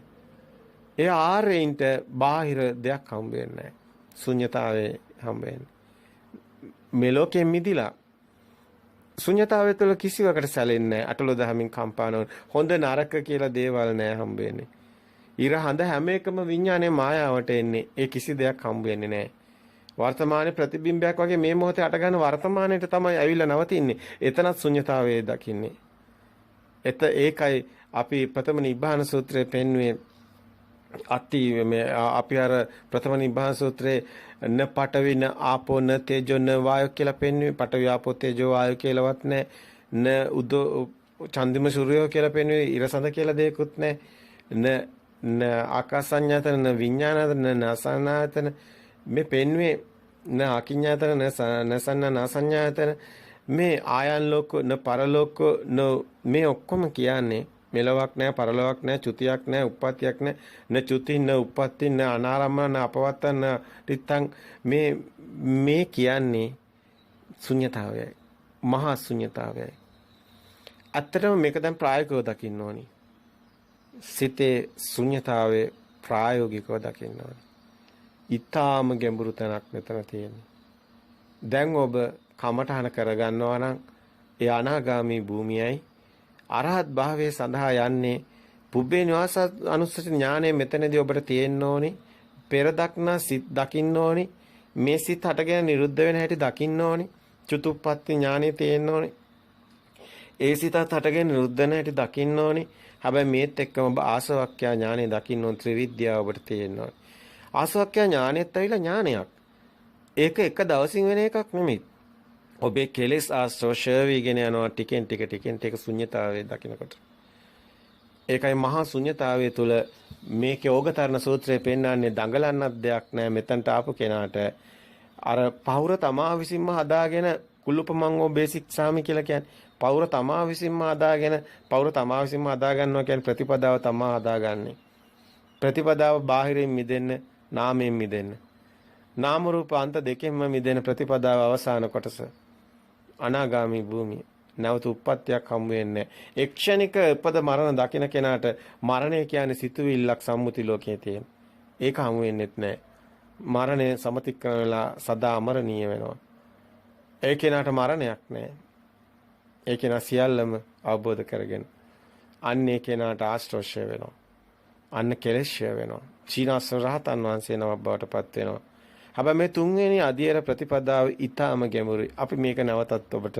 ඒ ආර්යයින්ට බාහිර දෙයක් හම්බ වෙන්නේ නැහැ. ශුන්‍යතාවයේ හම්බ වෙන්නේ. මේ ලෝකයෙන් මිදිලා ශුන්‍යතාවය තුළ කිසිවකට සැලෙන්නේ නැහැ. අටලෝ දහමින් කම්පා නොවන හොඳ නරක කියලා දේවල් නැහැ හම්බ වෙන්නේ. ඉර හඳ හැම එකම විඥානයේ මායාවට එන්නේ. ඒ කිසි දෙයක් හම්බ වෙන්නේ නැහැ. වර්තමානයේ ප්‍රතිබිම්බයක් වගේ මේ මොහොතේ අටගන්න වර්තමානයේට තමයි ඇවිල්ලා නවතින්නේ. එතනත් ශුන්‍යතාවයේ දකින්නේ. ඒකයි අපි ප්‍රථම නිබ්බාන සූත්‍රයේ පෙන්වුවේ අපි අර ප්‍රථම නිබ්බාන සූත්‍රයේ න පඨවි න ආපෝ න තේජෝ න වායෝ කියලා පෙන්වුවේ. පඨවි ආපෝ තේජෝ වායෝ කියලාවත් නැහැ. න උදෝ චන්දිම සූර්යෝ කියලා පෙන්වුවේ. ඉරසඳ කියලා දෙයක්වත් නැහැ. න ආකාසඤ්ඤාතන න විඥානාතන න නසනාතන මේ පෙන්වේ න අකිඤ්ඤාතන නසන්න නසඤ්ඤාතන මේ ආයන් ලෝක න පරලෝක න මේ ඔක්කොම කියන්නේ මෙලොවක් නැහැ පරලොවක් නැහැ චුතියක් නැහැ උප්පත්තියක් නැහැ න චුති න උප්පත්ති න අනාරම්මන න අපවත්තන ටිත්තං මේ කියන්නේ ශුන්‍යතාවයයි මහා ශුන්‍යතාවයයි. ඇත්තටම මේක දැන් ප්‍රායෝගිකව දකින්න ඕනි. සිතේ ශුන්‍යතාවයේ ප්‍රායෝගිකව දකින්න ඕනේ. ඊටාම ගැඹුරු තැනක් මෙතන තියෙන්නේ. දැන් ඔබ කමඨහන කරගන්නවා නම් ඒ අනාගාමී භූමියයි අරහත් භාවයේ සඳහා යන්නේ පුබ්බේ නිවාස අනුස්සති ඥානය මෙතනදී ඔබට තියෙන්න ඕනේ. පෙර දක්නා සිත් දකින්න ඕනේ. මේ සිත් හටගෙන නිරුද්ධ වෙන හැටි දකින්න ඕනේ. චුතුප්පත්ති ඥානෙ තියෙන්න ඕනේ. ඒ සිතත් හටගෙන නිරුද්ධ වෙන හැටි දකින්න ඕනේ. හැබැයි මේත් එක්කම ඔබ ආසවක්ඛ්‍යා ඥානෙ දකින්න ඕන ත්‍රිවිද්‍යාව ඔබට තියෙන්න ඕනේ. ආසවක්ඛ්‍යා ඥානෙත් ඇවිල්ලා ඥානයක්. ඒක එක දවසින් වෙන එකක් නෙමෙයි. ඔබේ කෙලෙස් ආශ්‍රෝෂය වීගෙන යනවා ටිකෙන් ටික ශුන්්‍යතාවයේ දකින්නකොට. ඒකයි මහා ශුන්්‍යතාවයේ තුල මේකේ ඕගතරණ සූත්‍රයේ පෙන්නන්නේ දඟලන්නක් දෙයක් නැහැ. මෙතනට ආපු කෙනාට අර පෞර තමා විසින්ම හදාගෙන කුල්ලුපමංගෝ බේසික් සාමි කියලා කියන්නේ පෞර තමා විසින්ම හදාගෙන පෞර තමා විසින්ම හදා ගන්නවා කියන්නේ ප්‍රතිපදාව තමා හදාගන්නේ. ප්‍රතිපදාව බාහිරින් මිදෙන්න, නාමයෙන් මිදෙන්න. නාම රූප අන්ත දෙකෙන්ම මිදෙන ප්‍රතිපදාව අවසාන කොටස. අනාගාමී භූමිය. නැවත උප්පත්තියක් හම් වෙන්නේ. එක්ෂණික උපද මරණ දකින්න කෙනාට මරණය කියන්නේ සිතුවිල්ලක් සම්මුති ලෝකයේ තියෙන. ඒක හම් වෙන්නේත් නැහැ. මරණය සමතික්‍රම වෙලා සදා අමරණීය වෙනවා. ඒ කෙනාට මරණයක් නැහැ. ඒ කෙනා සියල්ලම අවබෝධ කරගෙන අන්නේ කෙනාට ආශ්‍රෝෂය වෙනවා. අන්න කෙලෙෂ්‍ය වෙනවා. චීනස්සරහතන් වහන්සේ නමක් බවට පත් වෙනවා. හැබැයි මේ තුන්වෙනි අධියර ප්‍රතිපදාව ඊටාම ගැඹුරුයි. අපි මේක නැවතත් ඔබට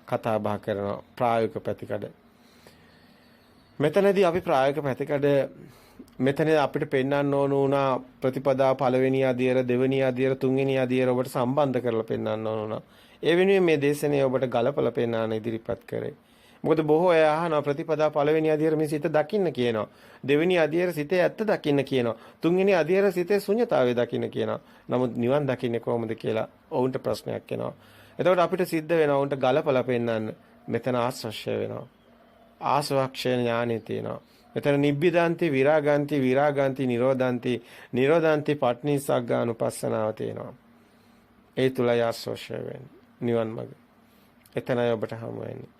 කතා බහ කරනවා ප්‍රායෝගික පැතිකඩ. මෙතනදී අපි ප්‍රායෝගික පැතිකඩ මෙතන අපිට පෙන්වන්න ඕන වුණා ප්‍රතිපදාව පළවෙනි අධියර, දෙවෙනි අධියර, තුන්වෙනි අධියර ඔබට සම්බන්ධ කරලා පෙන්වන්න ඕන වුණා. ඒ වෙනුවෙන් මේ දේශනේ ඔබට ගලපලා පෙන්වන්න ඉදිරිපත් කරේ. මොකද බොහෝ අය අහනවා ප්‍රතිපදා පළවෙනි අධියර මේ සිත දකින්න කියනවා. දෙවෙනි අධියර සිතේ ඇත්ත දකින්න කියනවා. තුන්වෙනි අධියර සිතේ ශුන්‍යතාවය දකින්න කියනවා. නමුත් නිවන් දකින්නේ කොහොමද කියලා ඔවුන්ට ප්‍රශ්නයක් එනවා. එතකොට අපිට සිද්ධ වෙනවා ඔවුන්ට ගලපලා පෙන්වන්න මෙතන ආශ්‍රය වෙනවා. ආසවක්ෂය ඥානෙ තියෙනවා. මෙතන නිබ්බිදාන්ති විරාගාන්ති නිරෝධාන්ති පට්ඨිනිසග්ගානුපස්සනාව තියෙනවා. ඒ තුලයි ආශ්‍රය වෙන්නේ. නිවන් මඟ. එතනයි ඔබට හමු වෙන්නේ.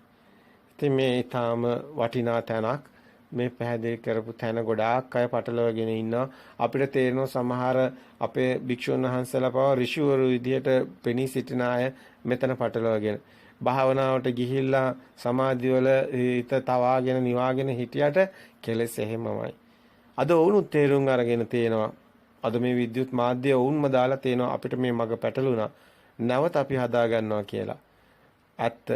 ඉතින් මේ ඊටාම වටිනා තැනක් මේ පැහැදිලි කරපු තැන ගොඩාක් අය පටලවගෙන ඉන්නවා. අපිට තේරෙනවා සමහර අපේ භික්ෂුන් වහන්සේලා පවා ඍෂිවරු විදියට පෙනී සිටින අය මෙතන පටලවගෙන භාවනාවට ගිහිල්ලා සමාධිවල හිත තවාගෙන නිවාගෙන හිටියට කෙලෙස් එහෙමමයි. අද වුණුත් තේරුම් අරගෙන තියෙනවා. අද මේ විද්‍යුත් මාධ්‍ය වුන්ම දාලා තියෙනවා අපිට මේ මග පැටලුණා. නැවත අපි හදා ගන්නවා කියලා. ඇත්ත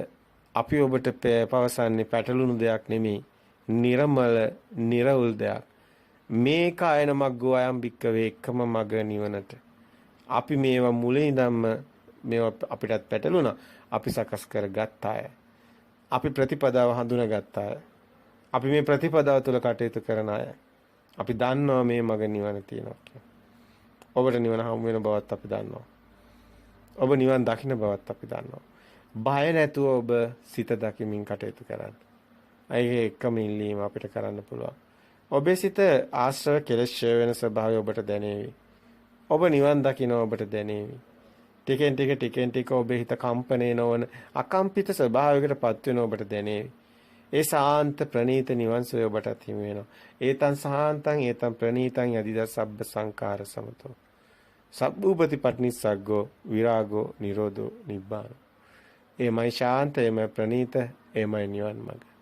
අපි ඔබට පවසන්නේ පැටලුණු දෙයක් නෙමෙයි. නිර්මල නිර්වුල් දෙයක්. මේක අයන මග්ගෝ අයම් බික්කවේ එකම මග නිවනට. අපි මේවා මුලින් ඉඳන්ම මේවා අපිටත් පැටලුණා. අපි සකස් කරගත්ත අය. අපි ප්‍රතිපදාව හඳුනාගත්ත අය. අපි මේ ප්‍රතිපදාව තුළ කටයුතු කරන අය. අපි දන්නවා මේ මග නිවන තියෙනවා කියලා. ඔබට නිවන හමු වෙන බවත් අපි දන්නවා. ඔබ නිවන් දකින්න බවත් අපි දන්නවා. බය නැතුව ඔබ සිත දකිමින් කටයුතු කරන්න. ඒ එකම ඉල්ලීම අපිට කරන්න පුළුවන්. ඔබේ සිත ආශ්‍රව කෙලෙස් වෙන ස්වභාවය ඔබට දැනේවි. ඔබ නිවන් දකින්න ඔබට දැනේවි. ටිකෙන් ටික ඔබේ හිත කම්පණය නොවන අකම්පිත ස්වභාවයකට පත් වෙන ඔබට දැනේවි. ඒ සාන්ත ප්‍රණීත නිවන් සොය ඔබට හිමි වෙනවා. ඒතං සාන්තං ඒතං ප්‍රණීතං යදිද සබ්බ සංඛාර සමතෝ. සබ්බූපති පට්ඨිනිස්සග්ගෝ විරාගෝ නිරෝධෝ නිබ්බාන. එමයි ශාන්ත එමයි ප්‍රණීත එමයි නිවන් මඟ.